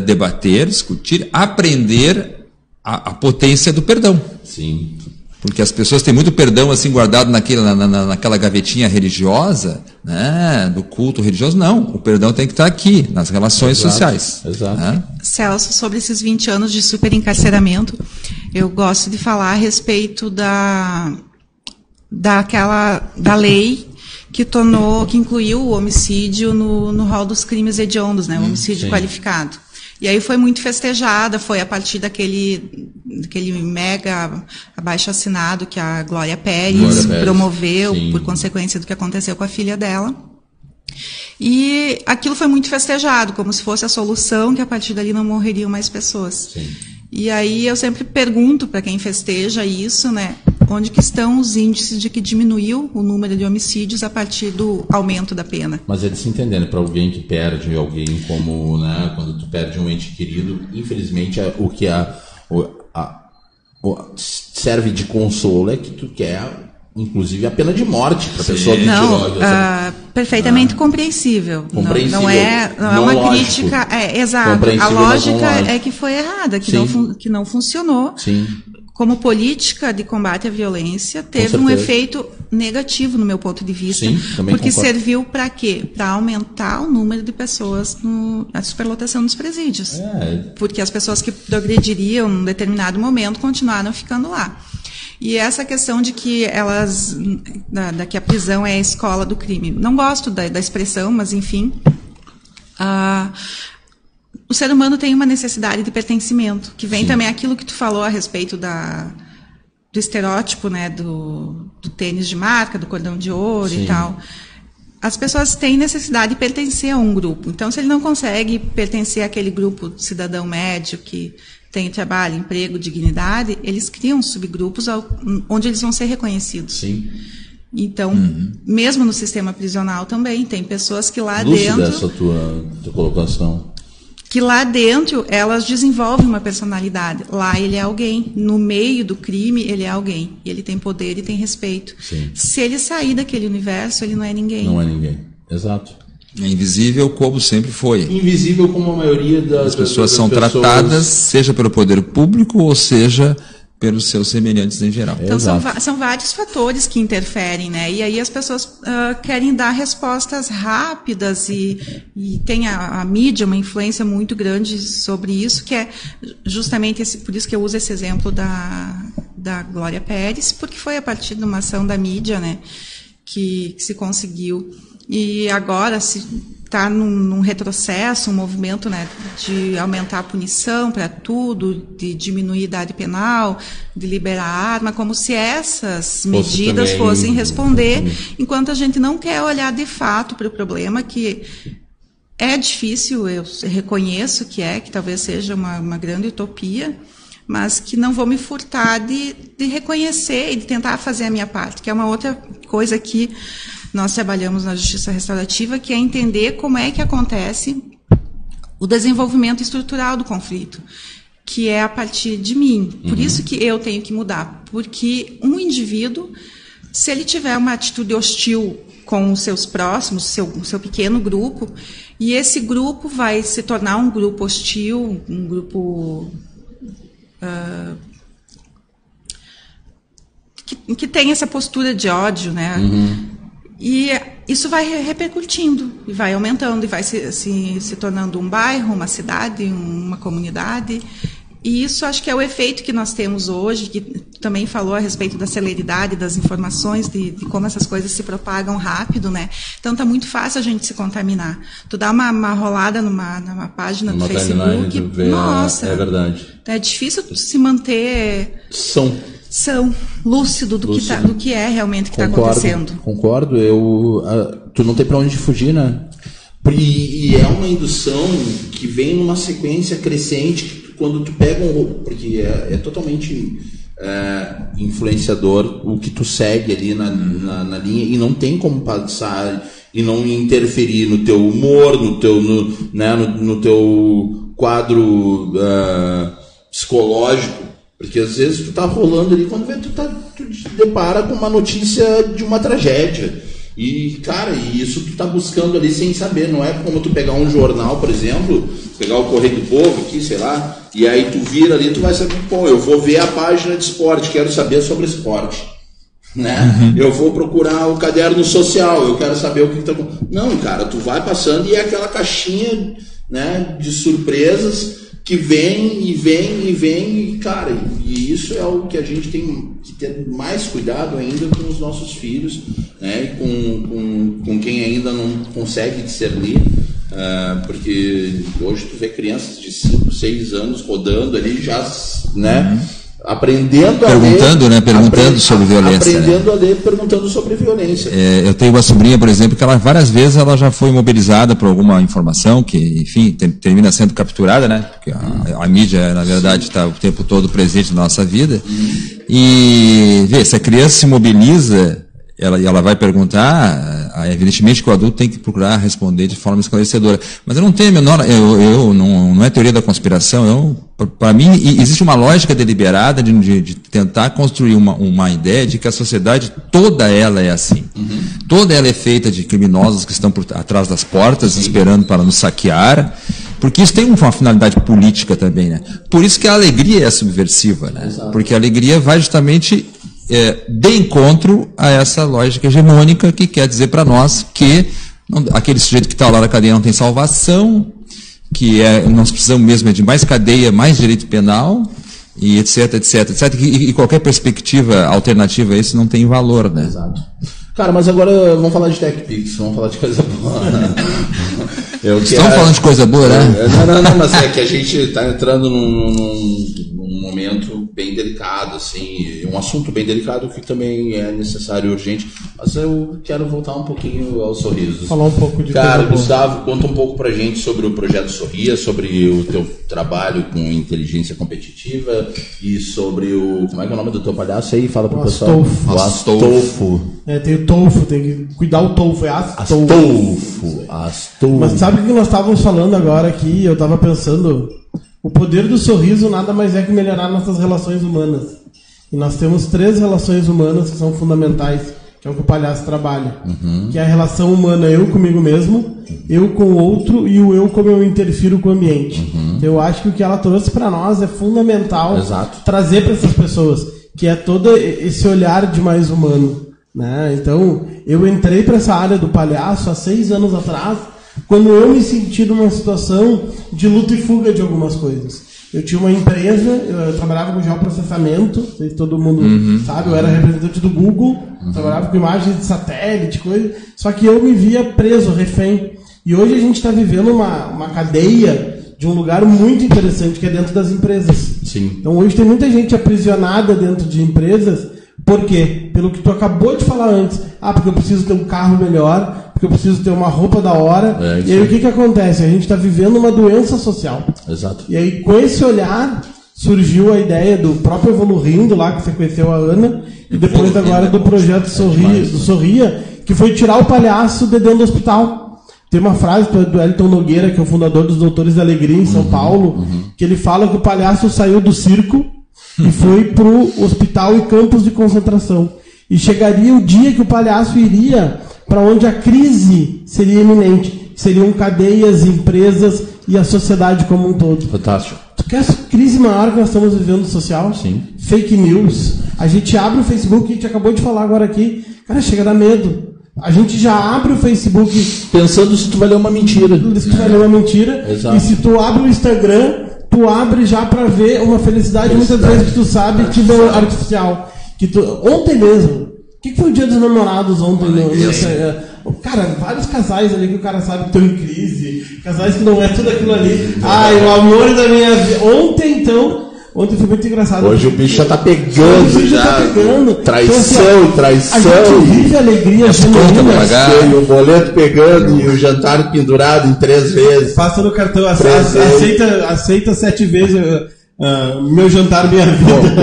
debater, discutir, aprender a potência do perdão. Sim. Porque as pessoas têm muito perdão assim guardado naquela gavetinha religiosa, né, do culto religioso. Não, o perdão tem que estar aqui, nas relações sociais. Exato. Né? Celso, sobre esses 20 anos de superencarceramento, eu gosto de falar a respeito da lei que incluiu o homicídio no rol dos crimes hediondos, né, o homicídio qualificado. E aí foi muito festejada, foi a partir daquele mega abaixo-assinado que a Glória Pérez promoveu, por consequência do que aconteceu com a filha dela. E aquilo foi muito festejado, como se fosse a solução, que a partir dali não morreriam mais pessoas. Sim. E aí eu sempre pergunto para quem festeja isso, né, onde que estão os índices de que diminuiu o número de homicídios a partir do aumento da pena? Mas é de se entender, para alguém que perde alguém como, né, quando tu perde um ente querido, infelizmente o que serve de consolo é que tu quer, inclusive, a pena de morte para a pessoa que tirou. Perfeitamente compreensível. Não é uma lógico. Crítica. Exato. A lógica é que foi errada, que não funcionou. Sim. Como política de combate à violência, teve um efeito negativo no meu ponto de vista. Sim, também porque concordo. Serviu para quê? Para aumentar o número de pessoas na superlotação dos presídios. Porque as pessoas que progrediriam em um determinado momento continuaram ficando lá. E essa questão de que que a prisão é a escola do crime. Não gosto da expressão, mas enfim. O ser humano tem uma necessidade de pertencimento, que vem também aquilo que tu falou a respeito do estereótipo, né, do tênis de marca, do cordão de ouro e tal. As pessoas têm necessidade de pertencer a um grupo. Então, se ele não consegue pertencer àquele grupo cidadão médio que tem trabalho, emprego, dignidade, eles criam subgrupos onde eles vão ser reconhecidos. Sim. Então, mesmo no sistema prisional também, tem pessoas que lá Lúcida dentro... essa tua colocação. Que lá dentro elas desenvolvem uma personalidade. Lá ele é alguém. No meio do crime, ele é alguém. E ele tem poder e tem respeito. Sim. Se ele sair daquele universo, ele não é ninguém. Não é ninguém. Exato. É invisível como sempre foi. Invisível como a maioria das pessoas são tratadas, seja pelo poder público ou seja pelos seus semelhantes em geral. Então são vários fatores que interferem, né? E aí as pessoas querem dar respostas rápidas e tem a mídia uma influência muito grande sobre isso, que é justamente por isso que eu uso esse exemplo da Glória Pérez, porque foi a partir de uma ação da mídia, né, que se conseguiu. E agora está num retrocesso, um movimento, né, de aumentar a punição para tudo, de diminuir a idade penal, de liberar a arma, como se essas medidas fossem responder, enquanto a gente não quer olhar de fato para o problema, que é difícil, eu reconheço que talvez seja uma grande utopia, mas que não vou me furtar de reconhecer e de tentar fazer a minha parte, que é uma outra coisa que nós trabalhamos na Justiça Restaurativa, que é entender como é que acontece o desenvolvimento estrutural do conflito, que é a partir de mim. Por isso que eu tenho que mudar, porque um indivíduo, se ele tiver uma atitude hostil com os seus próximos, seu pequeno grupo, e esse grupo vai se tornar um grupo hostil, um grupo que tem essa postura de ódio, né? E isso vai repercutindo, e vai aumentando, e vai se tornando um bairro, uma cidade, uma comunidade. E isso acho que é o efeito que nós temos hoje, que também falou a respeito da celeridade das informações, de como essas coisas se propagam rápido, né? Então está muito fácil a gente se contaminar. Tu dá uma rolada numa página do Facebook, nossa, é verdade. É difícil se manter lúcido do que é realmente que está acontecendo. Concordo. Tu não tem para onde fugir, né? E é uma indução que vem numa sequência crescente. Quando tu pega porque é totalmente influenciador o que tu segue ali na linha, e não tem como passar e não interferir no teu humor, no teu quadro psicológico, porque às vezes tu tá rolando ali, quando vê tu te depara com uma notícia de uma tragédia. E, cara, isso tu tá buscando ali sem saber. Não é como tu pegar um jornal, por exemplo, pegar o Correio do Povo aqui, sei lá, e aí tu vira ali, tu vai saber, pô, eu vou ver a página de esporte, quero saber sobre esporte, né? Eu vou procurar o caderno social, eu quero saber o que tá... Não, cara, tu vai passando e é aquela caixinha, né, de surpresas que vem, e cara, e isso é o que a gente tem que ter mais cuidado ainda com os nossos filhos, né, e com quem ainda não consegue discernir, porque hoje tu vê crianças de 5, 6 anos rodando ali já, né, perguntando sobre violência. Aprendendo a ler, perguntando sobre violência. Eu tenho uma sobrinha, por exemplo, que ela várias vezes ela já foi mobilizada por alguma informação que, enfim, termina sendo capturada, né? Porque a mídia, na verdade, está o tempo todo presente na nossa vida. E, se a criança se mobiliza, ela vai perguntar, evidentemente que o adulto tem que procurar responder de forma esclarecedora. Mas eu não tenho a menor, não é teoria da conspiração, para mim existe uma lógica deliberada de tentar construir uma ideia de que a sociedade toda ela é assim. Toda ela é feita de criminosos que estão atrás das portas, esperando para nos saquear, porque isso tem uma finalidade política também, né? Por isso que a alegria é subversiva, né? Exato. Porque a alegria vai justamente de encontro a essa lógica hegemônica que quer dizer para nós que aquele sujeito que está lá na cadeia não tem salvação, que nós precisamos mesmo de mais cadeia, mais direito penal, e etc, e qualquer perspectiva alternativa a isso não tem valor, né? Exato. Cara, mas agora vamos falar de TechPix, vamos falar de coisa boa. Estamos falando de coisa boa, né? Não, mas é que a gente está entrando num momento bem delicado, assim, um assunto bem delicado que também é necessário e urgente, mas eu quero voltar um pouquinho aos sorrisos. Falar um pouco de Cara, Gustavo, conta um pouco pra gente sobre o projeto Sorria, sobre o teu trabalho com inteligência competitiva e sobre como é que é o nome do teu palhaço aí? Fala pro pessoal. Astolfo. Tem o Tolfo, tem que cuidar o Tolfo, é Astolfo. Mas sabe o que nós estávamos falando agora aqui? Eu estava pensando, o poder do sorriso nada mais é que melhorar nossas relações humanas. E nós temos 3 relações humanas que são fundamentais, que é o que o palhaço trabalha. Que é a relação humana, eu comigo mesmo, eu com o outro e o eu como eu interfiro com o ambiente. Eu acho que o que ela trouxe para nós é fundamental. Exato. Trazer para essas pessoas, que é todo esse olhar de mais humano, né? Então, eu entrei para essa área do palhaço há 6 anos atrás, quando eu me senti numa situação de luta e fuga de algumas coisas. Eu tinha uma empresa, eu trabalhava com geoprocessamento, não sei se todo mundo sabe, eu era representante do Google, trabalhava com imagens de satélite, coisa, só que eu me via preso, refém. E hoje a gente está vivendo uma cadeia de um lugar muito interessante, que é dentro das empresas. Sim. Então hoje tem muita gente aprisionada dentro de empresas. Por quê? Pelo que tu acabou de falar antes. Porque eu preciso ter um carro melhor, porque eu preciso ter uma roupa da hora. E aí o que acontece? A gente está vivendo uma doença social. Exato. E aí com esse olhar surgiu a ideia do próprio Evolurindo lá, que você conheceu a Ana, e depois agora do projeto Sorria, que foi tirar o palhaço de dentro do hospital. Tem uma frase do Elton Nogueira, que é o fundador dos Doutores da Alegria em São Paulo, que ele fala que o palhaço saiu do circo e foi pro hospital e campos de concentração. E chegaria o dia que o palhaço iria para onde a crise seria iminente. Seriam cadeias, empresas e a sociedade como um todo. Fantástico. Tu quer a crise maior que nós estamos vivendo social? Sim. Fake news. A gente abre o Facebook, a gente acabou de falar agora aqui, cara, chega a dar medo. A gente já abre o Facebook pensando se tu vai ler uma mentira. Se tu vai ler uma mentira. Exato. E se tu abre o Instagram, tu abre já pra ver uma felicidade muitas vezes que tu sabe que não é artificial. Que tu, ontem mesmo, o que foi o dia dos namorados ontem? Cara, vários casais ali que o cara sabe que estão em crise, casais que não é tudo aquilo ali. Ai, o amor da minha vida. Ontem foi muito engraçado. Hoje o bicho já tá pegando, Traição. A gente vive a alegria genuína. E o boleto pegando e o jantar pendurado em 3 vezes. Passa no cartão, aceita 7 vezes meu jantar, minha vida.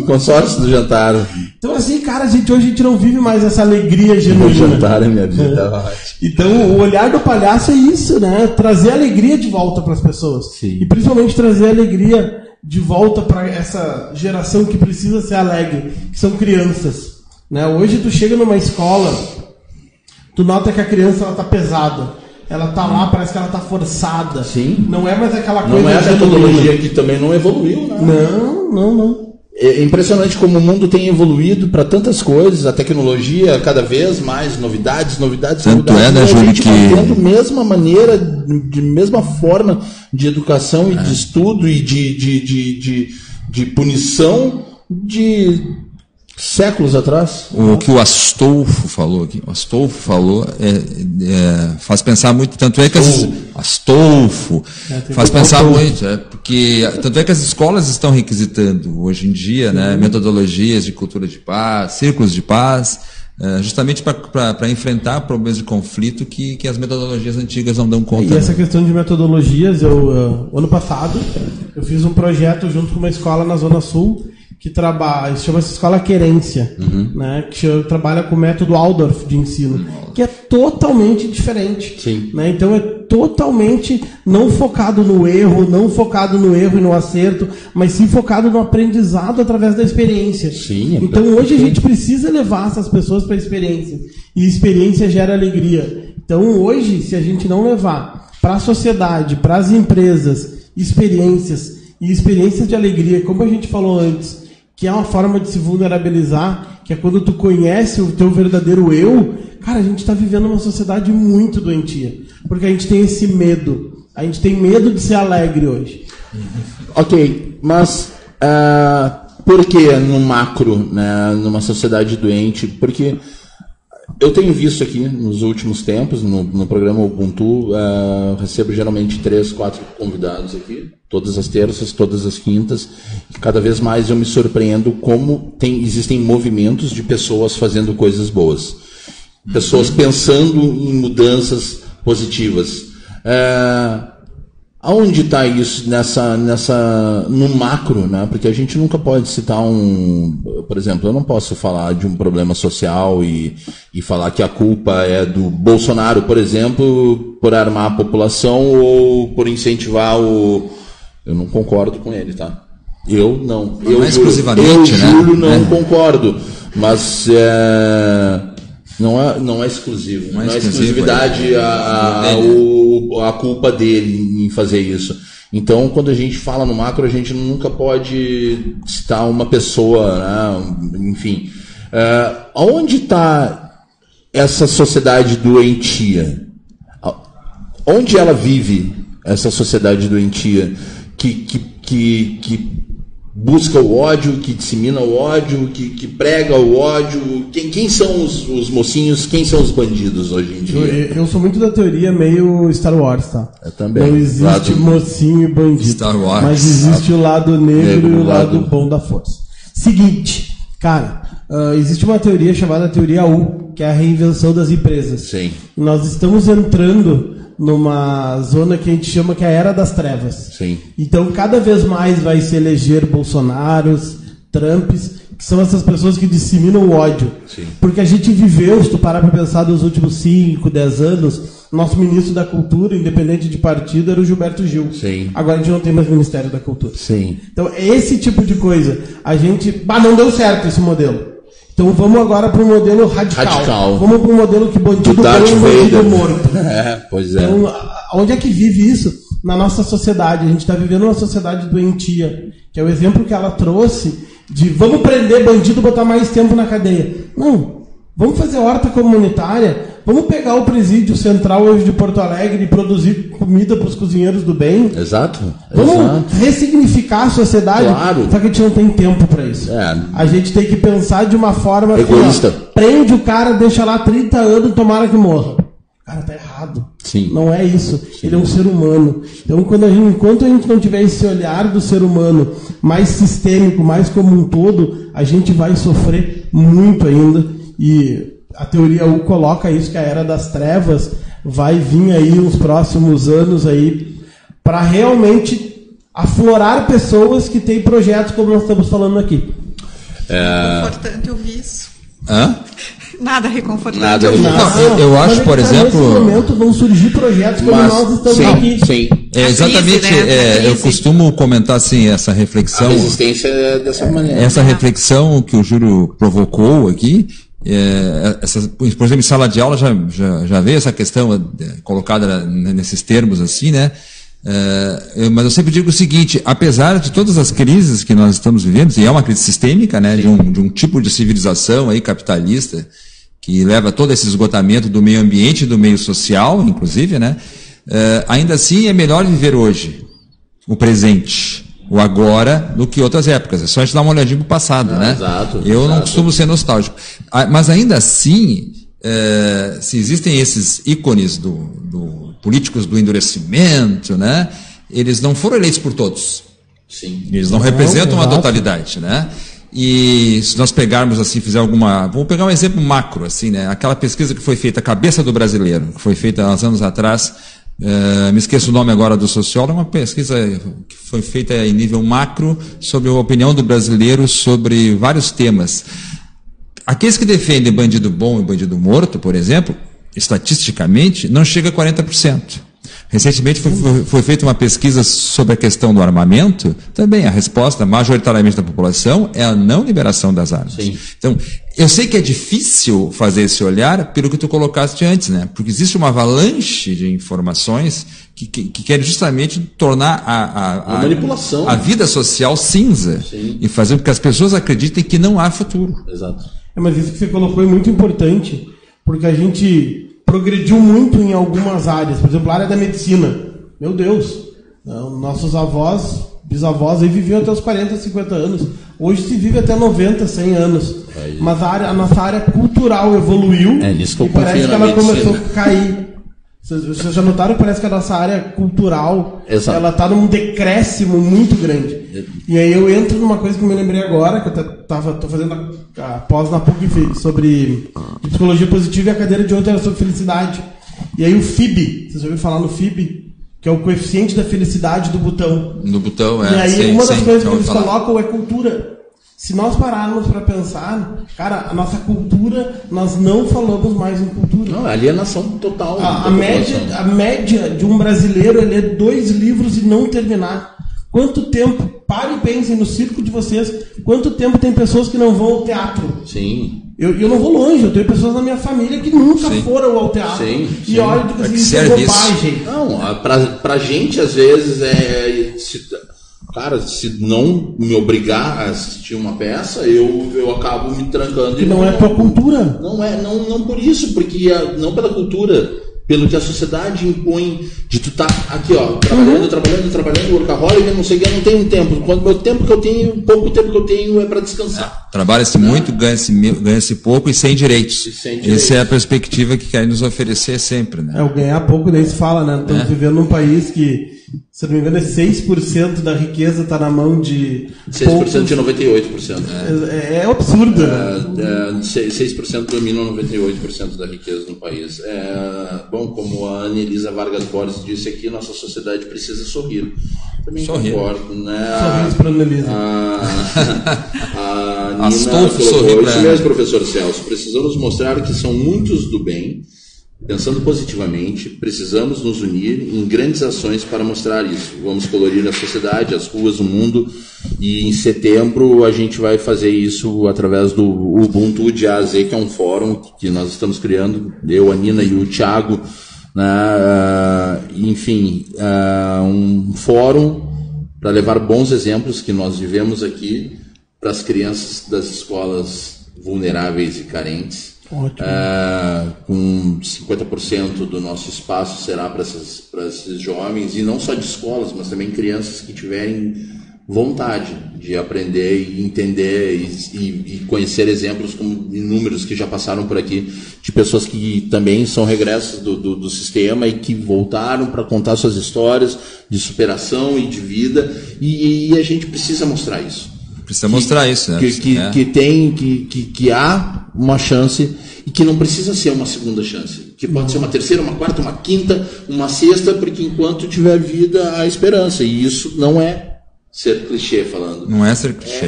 Consórcio do jantar. Então assim, cara, hoje a gente não vive mais essa alegria genuína. Meu jantar é minha vida. Então o olhar do palhaço é isso, né? Trazer alegria de volta para as pessoas. Sim. E principalmente trazer alegria de volta para essa geração que precisa ser alegre, que são crianças, né? Hoje tu chega numa escola, tu nota que a criança ela tá pesada, ela tá lá, parece que ela tá forçada. Sim. Não é mais aquela coisa. Não é a metodologia que também não evoluiu, né? Não. É impressionante como o mundo tem evoluído para tantas coisas, a tecnologia cada vez mais, novidades. Tanto é, né, Júlio, que... tendo a mesma maneira, de mesma forma de educação e de estudo e de punição de séculos atrás. O que o Astolfo falou aqui, faz pensar muito, tanto é que Astolfo faz pensar muito, porque tanto é que as escolas estão requisitando hoje em dia, né, metodologias de cultura de paz, círculos de paz, justamente para enfrentar problemas de conflito que as metodologias antigas não dão conta. E essa questão de metodologias, ano passado eu fiz um projeto junto com uma escola na Zona Sul que chama-se Escola Querência, né, que trabalha com o método Waldorf de ensino, que é totalmente diferente. Sim. Né? Então é totalmente não focado no erro e no acerto, mas sim focado no aprendizado através da experiência. Sim, então hoje a gente precisa levar essas pessoas para a experiência, e experiência gera alegria. Então hoje, se a gente não levar para a sociedade, para as empresas, experiências de alegria, como a gente falou antes, que é uma forma de se vulnerabilizar, que é quando tu conhece o teu verdadeiro eu, cara, a gente está vivendo uma sociedade muito doentia, porque a gente tem esse medo, a gente tem medo de ser alegre hoje. Ok, mas por que no macro, né, numa sociedade doente? Porque eu tenho visto aqui nos últimos tempos, no programa Ubuntu, recebo geralmente 3, 4 convidados aqui, todas as terças, todas as quintas, e cada vez mais eu me surpreendo como existem movimentos de pessoas fazendo coisas boas, pessoas pensando em mudanças positivas. Aonde está isso no macro, né? Porque a gente nunca pode citar por exemplo, eu não posso falar de um problema social e falar que a culpa é do Bolsonaro, por exemplo, por armar a população ou por incentivar eu não concordo com ele, tá? Eu não. Não é exclusivamente, né? Júlio, não concordo, mas não é exclusivo. Não é exclusividade a culpa dele em fazer isso. Então, quando a gente fala no macro, a gente nunca pode citar uma pessoa, né? Enfim. Onde está essa sociedade doentia? Onde ela vive, essa sociedade doentia que busca o ódio, que dissemina o ódio, que prega o ódio? Quem são os mocinhos, quem são os bandidos hoje em dia? Eu sou muito da teoria meio Star Wars, tá? Eu também. Não existe mocinho e bandido. Star Wars. Mas existe o lado negro e o lado bom da força. Seguinte, cara, existe uma teoria chamada teoria U, que é a reinvenção das empresas. Sim. Nós estamos entrando numa zona que a gente chama que é a Era das Trevas. Sim. Então, cada vez mais vai se eleger Bolsonaros, Trumps, que são essas pessoas que disseminam o ódio. Sim. Porque a gente viveu, se tu parar para pensar, nos últimos 5, 10 anos, nosso ministro da Cultura, independente de partido, era o Gilberto Gil. Sim. Agora a gente não tem mais Ministério da Cultura. Sim. Então, é esse tipo de coisa. A gente... não deu certo esse modelo. Então vamos agora para o modelo radical. Vamos para o modelo que bandido bom e bandido morto. Pois é. Então, onde é que vive isso? Na nossa sociedade. A gente está vivendo uma sociedade doentia, que é o exemplo que ela trouxe de vamos prender bandido e botar mais tempo na cadeia. Não. Vamos fazer horta comunitária, vamos pegar o presídio central hoje de Porto Alegre e produzir comida para os cozinheiros do bem. Exato. Vamos ressignificar a sociedade. Claro. Só que a gente não tem tempo para isso. A gente tem que pensar de uma forma egoísta. Prende o cara, deixa lá 30 anos, tomara que morra. Cara, tá errado. Sim. Não é isso. Ele é um ser humano. Então, enquanto a gente não tiver esse olhar do ser humano mais sistêmico, mais como um todo, a gente vai sofrer muito ainda. E a teoria U coloca isso, que a Era das Trevas vai vir aí nos próximos anos aí para realmente aflorar pessoas que têm projetos como nós estamos falando aqui. Reconfortante ouvir isso. Nada reconfortante. Eu acho, por exemplo... Nesse momento vão surgir projetos como nós estamos aqui. Sim. Exatamente. Eu costumo comentar assim, essa reflexão... A resistência é dessa maneira. Essa reflexão que o Júlio provocou aqui... por exemplo, em sala de aula já veio essa questão colocada nesses termos assim, né? Mas eu sempre digo o seguinte: apesar de todas as crises que nós estamos vivendo, e é uma crise sistêmica, né, de um tipo de civilização aí capitalista que leva todo esse esgotamento do meio ambiente e do meio social, inclusive, né? Ainda assim é melhor viver hoje, o presente, o agora, do que outras épocas. É só a gente dar uma olhadinha pro passado, né? Exato. Eu não costumo ser nostálgico. Mas ainda assim, se existem esses ícones políticos do endurecimento, né? Eles não foram eleitos por todos. Sim. Eles não representam a totalidade, né? E se nós pegarmos assim, vamos pegar um exemplo macro, assim, né? Aquela pesquisa que foi feita, a Cabeça do Brasileiro, que foi feita há uns anos atrás. Me esqueço o nome agora do sociólogo, uma pesquisa que foi feita em nível macro sobre a opinião do brasileiro sobre vários temas. Aqueles que defendem bandido bom e bandido morto, por exemplo, estatisticamente, não chega a 40%. Recentemente foi feita uma pesquisa sobre a questão do armamento, também a resposta, majoritariamente da população, é a não liberação das armas. Sim. Então, eu sei que é difícil fazer esse olhar pelo que tu colocaste antes, né? Porque existe uma avalanche de informações que querem justamente tornar a manipulação, a vida social cinza. Sim. E fazer com que as pessoas acreditem que não há futuro. Exato. Mas isso que você colocou é muito importante, porque a gente progrediu muito em algumas áreas. Por exemplo, a área da medicina. Meu Deus, nossos avós, bisavós aí viviam até os 40, 50 anos. Hoje se vive até 90, 100 anos. Mas a nossa área cultural evoluiu nisso que eu e parece que ela medicina. começou a cair. Vocês já notaram que parece que a nossa área cultural ela está num decréscimo muito grande. E aí eu entro numa coisa que eu me lembrei agora, que eu tô fazendo a pós na PUC sobre psicologia positiva, e a cadeira de ontem era sobre felicidade. E aí o FIB, vocês já ouviram falar no FIB? Que é o coeficiente da felicidade do Butão. No Butão, E aí uma das coisas que eles colocam é cultura. Se nós pararmos para pensar, cara, a nossa cultura, nós não falamos mais em cultura. Não, alienação total. A média de um brasileiro é ler 2 livros e não terminar. Quanto tempo, parem e pensem no círculo de vocês, quanto tempo tem pessoas que não vão ao teatro? Sim. Eu não vou longe, eu tenho pessoas na minha família que nunca foram ao teatro. Sim. Olha, isso é bobagem. Não, pra gente, às vezes, se não me obrigar a assistir uma peça, eu acabo me trancando. E não é tua cultura. Não por isso, porque não pela cultura, pelo que a sociedade impõe de tu tá aqui, ó, trabalhando, workaholic, não sei o que, eu não tenho tempo. Quando meu tempo que eu tenho, pouco tempo que eu tenho é para descansar. Trabalha-se muito, ganha-se pouco e sem direitos. Essa é a perspectiva que querem nos oferecer sempre, né? O ganhar pouco, daí se fala, né? Estamos vivendo num país que, se não me engano, 6% da riqueza está na mão de 6% de 98%. É absurdo, né? 6% dominam 98% da riqueza no país. Bom, como a Ana Elisa Vargas Borges disse aqui, nossa sociedade precisa sorrir. Também concordo, né? Sorriso para a Ana Elisa. A Nina colocou isso mesmo, professor Celso. Precisamos mostrar que são muitos do bem, Pensando positivamente, precisamos nos unir em grandes ações para mostrar isso. Vamos colorir a sociedade, as ruas, o mundo, e em setembro a gente vai fazer isso através do Ubuntu de A a Z, que é um fórum que nós estamos criando, eu, a Nina e o Thiago, né? Enfim, um fórum para levar bons exemplos que nós vivemos aqui para as crianças das escolas vulneráveis e carentes. Com 50% do nosso espaço será para esses jovens, e não só de escolas, mas também crianças que tiverem vontade de aprender e entender e conhecer exemplos como inúmeros que já passaram por aqui, de pessoas que também são regressos do sistema e que voltaram para contar suas histórias de superação e de vida, e a gente precisa mostrar isso. Precisa mostrar isso, né? Que há uma chance, e que não precisa ser uma segunda chance. Que pode ser uma terceira, uma quarta, uma quinta, uma sexta, porque enquanto tiver vida, há esperança. E isso não é ser clichê falando. Não é ser clichê.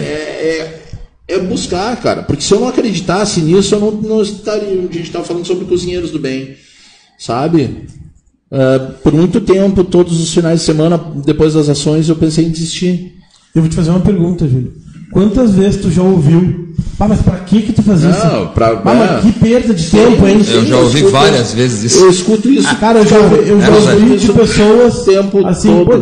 É buscar, cara. Porque se eu não acreditasse nisso, eu não estaria. A gente estava falando sobre cozinheiros do bem. Sabe? Por muito tempo, todos os finais de semana, depois das ações, eu pensei em desistir. Eu vou te fazer uma pergunta, Júlio. Quantas vezes tu já ouviu? Mas pra que tu fazia isso? Mas que perda de tempo, hein? Eu já ouvi várias vezes isso. Eu escuto isso. Cara, eu já ouvi de pessoas assim, pô,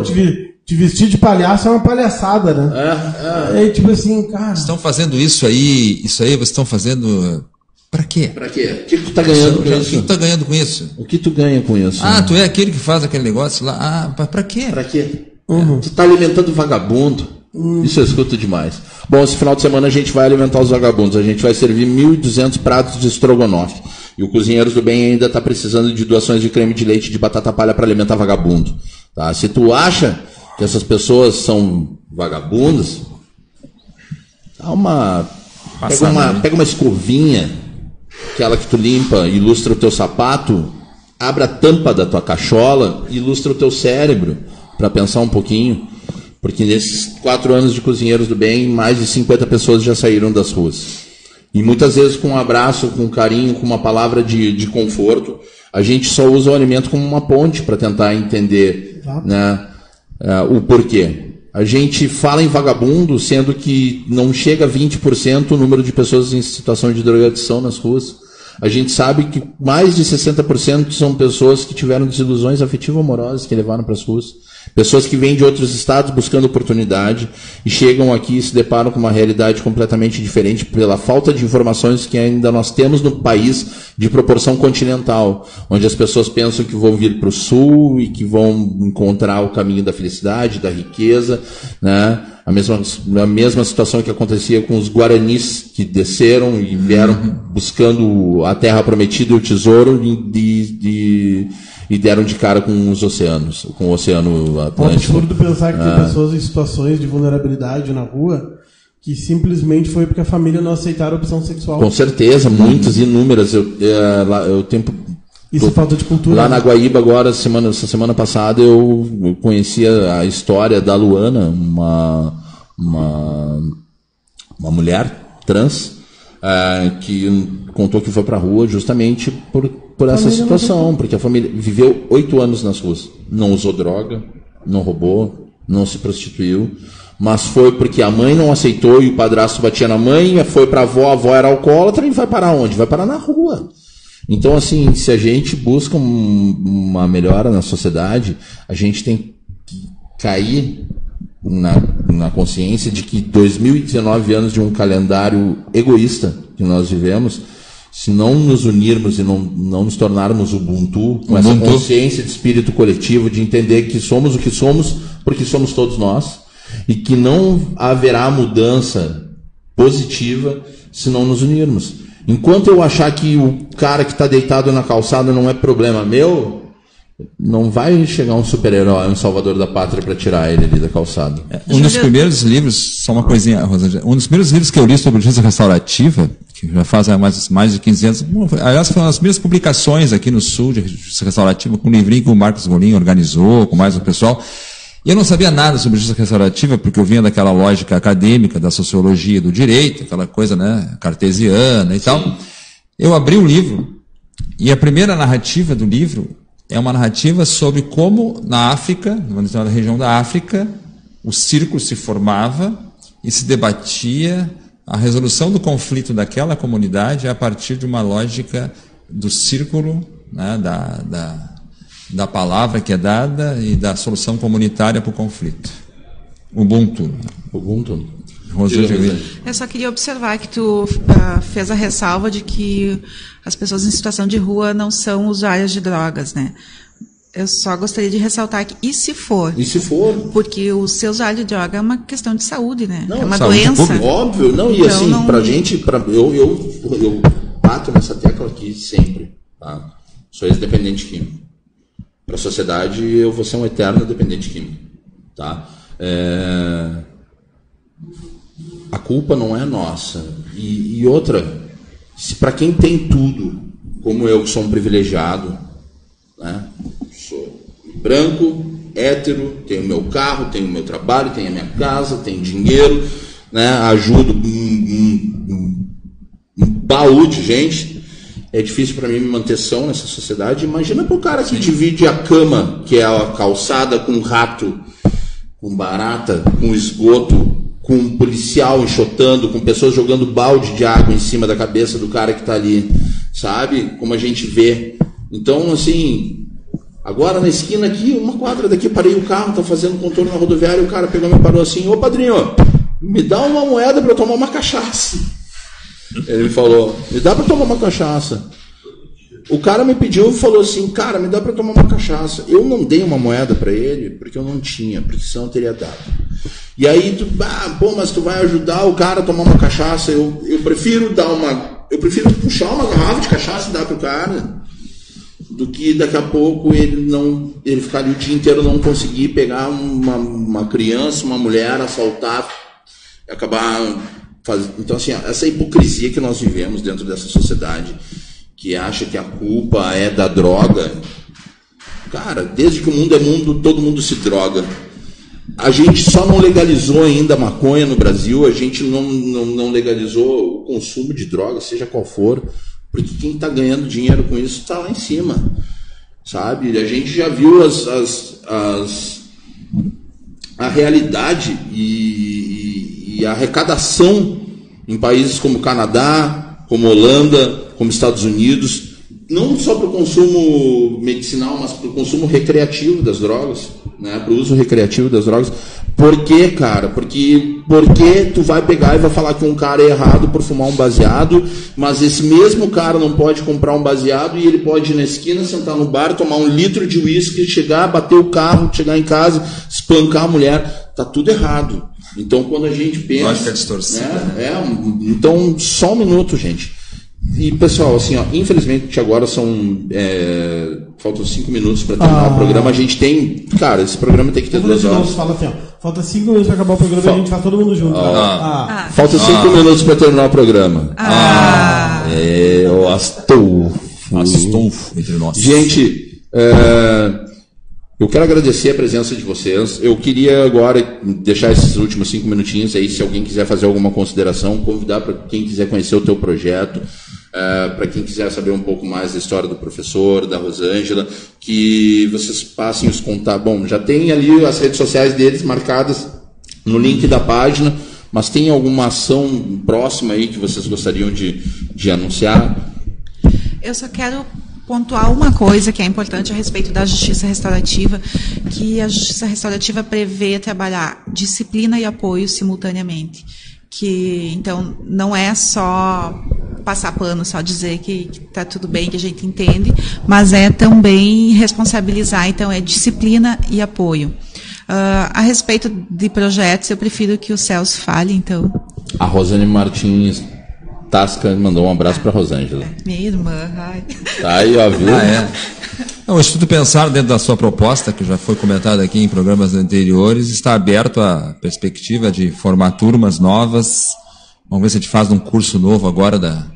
te vestir de palhaço é uma palhaçada, né? Tipo assim, cara. Estão fazendo isso aí vocês estão fazendo. Pra quê? Pra quê? O que tu tá ganhando com isso? O que tu tá ganhando com isso? O que tu ganha com isso? Tu é aquele que faz aquele negócio lá. Pra quê? Pra quê? Tu tá alimentando vagabundo. Isso eu escuto demais. Bom, esse final de semana a gente vai alimentar os vagabundos. A gente vai servir 1.200 pratos de estrogonofe. E o Cozinheiros do Bem ainda está precisando de doações de creme de leite e de batata palha para alimentar vagabundo. Tá? Se tu acha que essas pessoas são vagabundas, pega uma escovinha, aquela que tu limpa, ilustra o teu sapato, abre a tampa da tua cachola e ilustra o teu cérebro para pensar um pouquinho. Porque nesses 4 anos de Cozinheiros do Bem, mais de 50 pessoas já saíram das ruas. E muitas vezes com um abraço, com um carinho, com uma palavra de conforto. A gente só usa o alimento como uma ponte para tentar entender, né, o porquê. A gente fala em vagabundo, sendo que não chega a 20% o número de pessoas em situação de drogadição nas ruas. A gente sabe que mais de 60% são pessoas que tiveram desilusões afetivo-amorosas que levaram para as ruas. Pessoas que vêm de outros estados buscando oportunidade e chegam aqui e se deparam com uma realidade completamente diferente pela falta de informações que ainda nós temos no país de proporção continental, onde as pessoas pensam que vão vir para o sul e que vão encontrar o caminho da felicidade, da riqueza, né? A mesma situação que acontecia com os guaranis que desceram e vieram buscando a terra prometida e o tesouro e deram de cara com os oceanos, com o Oceano Atlântico. É absurdo pensar que tem pessoas em situações de vulnerabilidade na rua que simplesmente foi porque a família não aceitaram a opção sexual. Com certeza, muitas, inúmeras. Isso é falta de cultura. Lá na Guaíba, agora, essa semana passada, eu conhecia a história da Luana, uma mulher trans, que contou que foi para a rua justamente por essa situação, porque a família viveu 8 anos nas ruas. Não usou droga, não roubou, não se prostituiu, mas foi porque a mãe não aceitou e o padrasto batia na mãe, foi para a avó era alcoólatra e vai parar onde? Vai parar na rua. Então, assim, se a gente busca uma melhora na sociedade, a gente tem que cair na consciência de que 2019 anos de um calendário egoísta que nós vivemos, se não nos unirmos e não nos tornarmos Ubuntu, com essa consciência de espírito coletivo, de entender que somos o que somos, porque somos todos nós, e que não haverá mudança positiva se não nos unirmos. Enquanto eu achar que o cara que está deitado na calçada não é problema meu, não vai chegar um super-herói, um salvador da pátria para tirar ele ali da calçada. Um dos primeiros livros, só uma coisinha, Rosângela, um dos primeiros livros que eu li sobre justiça restaurativa, que já faz mais de 15 anos, aliás, foi uma das primeiras publicações aqui no Sul de justiça restaurativa, com um livrinho que o Marcos Golim organizou, com mais o pessoal. E eu não sabia nada sobre justiça restaurativa, porque eu vinha daquela lógica acadêmica, da sociologia do direito, aquela coisa, né, cartesiana e tal. Eu abri o livro E a primeira narrativa do livro é uma narrativa sobre como na África, numa determinada região da África, o círculo se formava e se debatia a resolução do conflito daquela comunidade a partir de uma lógica do círculo, né, da palavra que é dada e da solução comunitária para o conflito. Ubuntu. Eu só queria observar que tu fez a ressalva de que as pessoas em situação de rua não são usuárias de drogas, né? Eu só gostaria de ressaltar que, e se for? E se for? Porque o ser usuário de droga é uma questão de saúde, né? Não, é uma doença. Pública. Óbvio, não, e então, assim, não... pra gente, eu bato nessa tecla aqui sempre, tá? Sou ex-dependente químico. Pra sociedade, eu vou ser um eterno dependente químico, tá? A culpa não é nossa. E outra, se para quem tem tudo, como eu que sou um privilegiado, né? Sou branco, hétero, tenho meu carro, tenho meu trabalho, tenho a minha casa, tenho dinheiro, né? Ajudo um baú de gente. É difícil para mim me manter são nessa sociedade. Imagina pro cara que divide a cama, que é a calçada, com rato, com barata, com esgoto, com um policial enxotando, com pessoas jogando balde de água em cima da cabeça do cara que está ali, sabe? Como a gente vê. Então, assim, agora na esquina aqui, uma quadra daqui, parei o carro, tá fazendo contorno na rodoviária, o cara pegou e me parou assim: ô padrinho, me dá uma moeda para eu tomar uma cachaça. Ele me falou: me dá para tomar uma cachaça. O cara me pediu e falou assim: cara, me dá para tomar uma cachaça. Eu não dei uma moeda para ele porque eu não tinha, porque senão eu teria dado. E aí, mas tu vai ajudar o cara a tomar uma cachaça. Eu prefiro prefiro puxar uma garrafa de cachaça e dar pro cara, do que daqui a pouco ele ficar ali o dia inteiro não conseguir pegar uma criança, uma mulher, assaltar, e acabar fazendo. Então, assim, essa hipocrisia que nós vivemos dentro dessa sociedade, que acha que a culpa é da droga. Cara, desde que o mundo é mundo, todo mundo se droga. A gente só não legalizou ainda a maconha no Brasil, a gente não legalizou o consumo de drogas, seja qual for, porque quem está ganhando dinheiro com isso está lá em cima, sabe? A gente já viu a realidade e a arrecadação em países como Canadá, como Holanda, como Estados Unidos, não só para o consumo medicinal, mas para o consumo recreativo das drogas, né? Para o uso recreativo das drogas. Por quê, cara? Porque tu vai pegar e vai falar que um cara é errado por fumar um baseado, mas esse mesmo cara não pode comprar um baseado e ele pode ir na esquina, sentar no bar, tomar 1 litro de uísque, chegar, bater o carro, chegar em casa, espancar a mulher. Tá tudo errado. Então, quando a gente pensa... Lógica distorcida, né? Então, só um minuto, gente. E, pessoal, assim, ó, infelizmente agora faltam 5 minutos para terminar o programa. A gente tem... Cara, esse programa tem que ter 2 horas. Fala assim, ó, falta 5 minutos para acabar o programa e a gente faz todo mundo junto. Falta 5 minutos para terminar o programa. O Astolfo entre nós. Gente, eu quero agradecer a presença de vocês. Eu queria agora deixar esses últimos 5 minutinhos aí, se alguém quiser fazer alguma consideração, convidar para quem quiser conhecer o teu projeto, para quem quiser saber um pouco mais da história do professor, da Rosângela, que vocês passem os contatos. Bom, já tem ali as redes sociais deles marcadas no link da página, mas tem alguma ação próxima aí que vocês gostariam de anunciar? Eu só quero pontuar uma coisa que é importante a respeito da justiça restaurativa, que a justiça restaurativa prevê trabalhar disciplina e apoio simultaneamente. Que, então, não é só passar pano, só dizer que está tudo bem, que a gente entende, mas é também responsabilizar, então é disciplina e apoio. A respeito de projetos, eu prefiro que o Celso fale, então. A Rosane Martins Tasca mandou um abraço para a Rosângela. Minha irmã, ai. Tá aí, ó, viu? O Instituto Pensar, dentro da sua proposta, que já foi comentada aqui em programas anteriores, está aberto à perspectiva de formar turmas novas. Vamos ver se a gente faz um curso novo agora,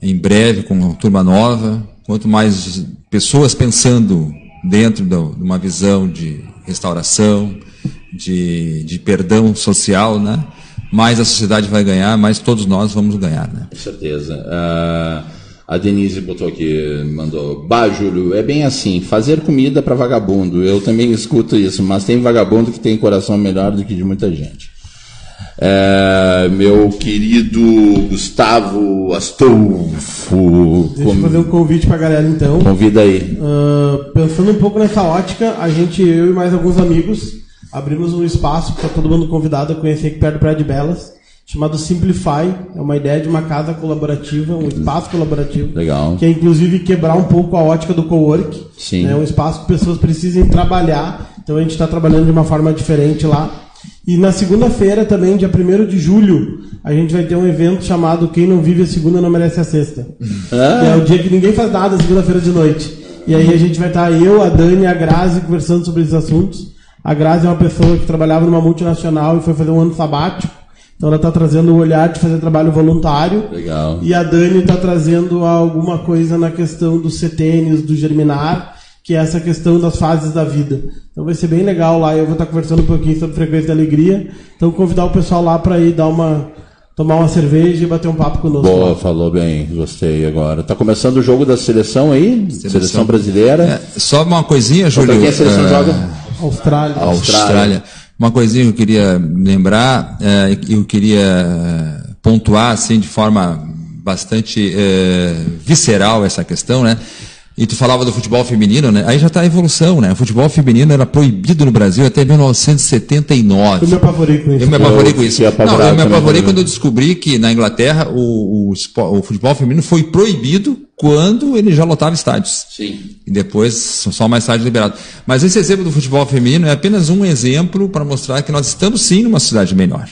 em breve, com uma turma nova. Quanto mais pessoas pensando dentro de uma visão de restauração, de perdão social, né? Mais a sociedade vai ganhar, mais todos nós vamos ganhar, né? Com certeza. A Denise botou aqui, mandou: Bah, Júlio, é bem assim, fazer comida para vagabundo. Eu também escuto isso, mas tem vagabundo que tem coração melhor do que de muita gente. Meu querido Gustavo Astolfo. Deixa eu fazer um convite pra galera então. Convida aí. Pensando um pouco nessa ótica, eu e mais alguns amigos abrimos um espaço para todo mundo convidado a conhecer aqui perto do Praia de Belas, chamado Simplify. É uma ideia de uma casa colaborativa, um espaço colaborativo. Legal. Que é inclusive quebrar um pouco a ótica do cowork. Sim. É um espaço que pessoas precisem trabalhar. Então a gente está trabalhando de uma forma diferente lá. E na segunda-feira também, dia 1º de julho, a gente vai ter um evento chamado Quem Não Vive a Segunda Não Merece a Sexta. Que é o dia que ninguém faz nada, segunda-feira de noite. E aí a gente vai estar, eu, a Dani e a Grazi, conversando sobre esses assuntos. A Grazi é uma pessoa que trabalhava numa multinacional e foi fazer um ano sabático. Então ela está trazendo o olhar de fazer trabalho voluntário. Legal. E a Dani está trazendo alguma coisa na questão dos setênios, do germinar, que é essa questão das fases da vida. Então vai ser bem legal lá. Eu vou estar conversando um pouquinho sobre frequência da alegria. Então convidar o pessoal lá para ir tomar uma cerveja e bater um papo conosco. Boa, falou bem, gostei agora. Tá começando o jogo da seleção aí? Seleção brasileira. Só uma coisinha, Júlio. Quem a seleção joga? Austrália. Uma coisinha que eu queria lembrar, eu queria pontuar assim, de forma bastante visceral essa questão, né? E tu falava do futebol feminino, né? Aí já está a evolução, né? O futebol feminino era proibido no Brasil até 1979. Eu me apavorei com isso. Eu me apavorei com isso. Eu me apavorei quando eu descobri que na Inglaterra o futebol feminino foi proibido quando ele já lotava estádios. Sim. E depois só mais tarde liberado. Mas esse exemplo do futebol feminino é apenas um exemplo para mostrar que nós estamos sim numa sociedade melhor.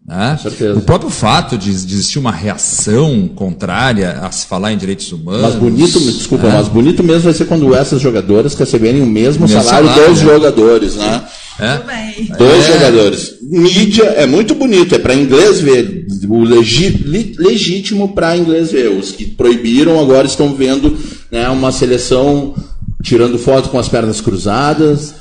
Né? Com certeza. O próprio fato de existir uma reação contrária a se falar em direitos humanos. Mas bonito, desculpa, mas bonito mesmo vai ser quando essas jogadoras receberem o mesmo salário dos jogadores, né? Tudo bem. Dois jogadores. Mídia é muito bonito, é para inglês ver. O legítimo para inglês ver. Os que proibiram agora estão vendo, né, uma seleção tirando foto com as pernas cruzadas,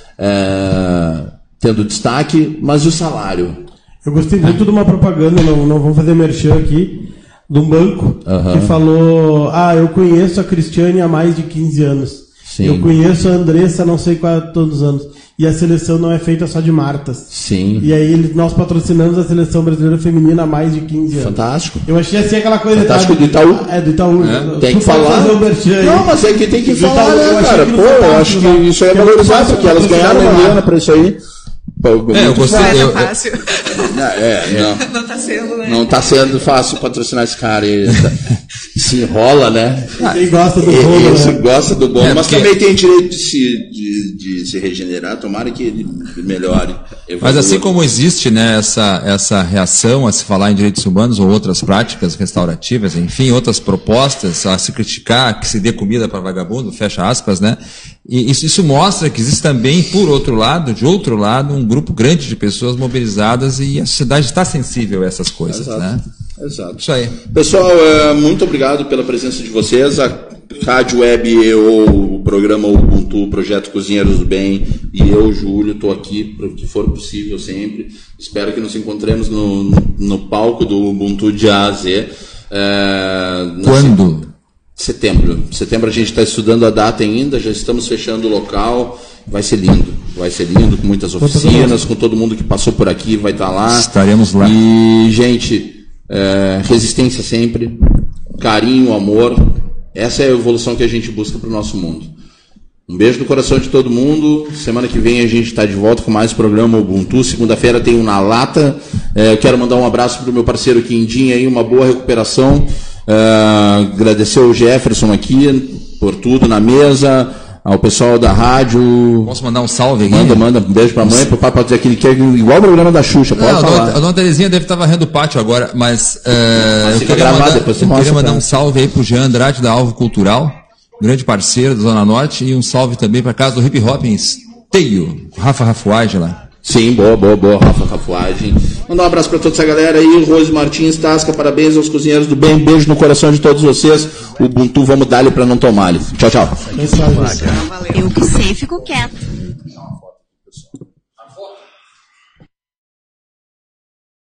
tendo destaque, mas e o salário? Eu gostei muito de uma propaganda, não vou fazer merchan aqui, de um banco, que falou: eu conheço a Cristiane há mais de 15 anos. Sim. Eu conheço a Andressa há não sei quantos anos. E a seleção não é feita só de Martas. Sim. E aí nós patrocinamos a seleção brasileira feminina há mais de 15 anos. Fantástico. Eu achei assim aquela coisa... Fantástico do Itaú. Do Itaú. Tem que falar. Não, mas é que tem que falar, né, cara? Pô, eu acho que isso aí é valorizado, porque elas ganharam grana pra isso aí. Eu gostei. Não é fácil. Não. Não está sendo, né? Não está sendo fácil patrocinar esse cara. Ele se enrola, né? Quem gosta do bolo, né? Gosta do bolo, mas também tem direito de se regenerar. Tomara que ele melhore. Mas assim como existe, né, essa reação a se falar em direitos humanos ou outras práticas restaurativas, enfim, outras propostas a se criticar que se dê comida para vagabundo, fecha aspas, né? E isso mostra que existe também, por outro lado, de outro lado, um grupo grande de pessoas mobilizadas e a sociedade está sensível a essas coisas. Exato. Né? Exato. Isso aí. Pessoal, muito obrigado pela presença de vocês. A Rádio Web EO, o programa Ubuntu, o Projeto Cozinheiros do Bem, e eu, Júlio, estou aqui para o que for possível sempre. Espero que nos encontremos no palco do Ubuntu de A a Z. Quando? Setembro. Setembro a gente está estudando a data ainda, já estamos fechando o local. Vai ser lindo, com muitas oficinas, com todo mundo que passou por aqui vai estar lá. Estaremos lá. E, gente, resistência sempre, carinho, amor. Essa é a evolução que a gente busca para o nosso mundo. Um beijo no coração de todo mundo. Semana que vem a gente está de volta com mais programa Ubuntu. Segunda-feira tem um Na Lata. Eu quero mandar um abraço para o meu parceiro Quindim aí, uma boa recuperação. Agradecer ao Jefferson aqui por tudo na mesa, ao pessoal da rádio. Posso mandar um salve aqui? Manda um beijo pra mãe, pro pai, pra dizer que ele quer igual o programa da Xuxa. Pode falar. A dona Terezinha deve estar varrendo o pátio agora, mas eu queria mandar um salve aí pro Jean Andrade da Alvo Cultural, grande parceiro da Zona Norte, e um salve também pra casa do Hip Hop em Esteio, Rafa Rafuagem lá. Sim, boa, Rafa Rafuagem. Mandar um abraço para toda essa galera aí, Rose Martins, Tasca, parabéns aos cozinheiros do bem, beijo no coração de todos vocês. O Ubuntu, vamos dar-lhe para não tomar-lhe. Tchau. Eu que sei, fico quieto.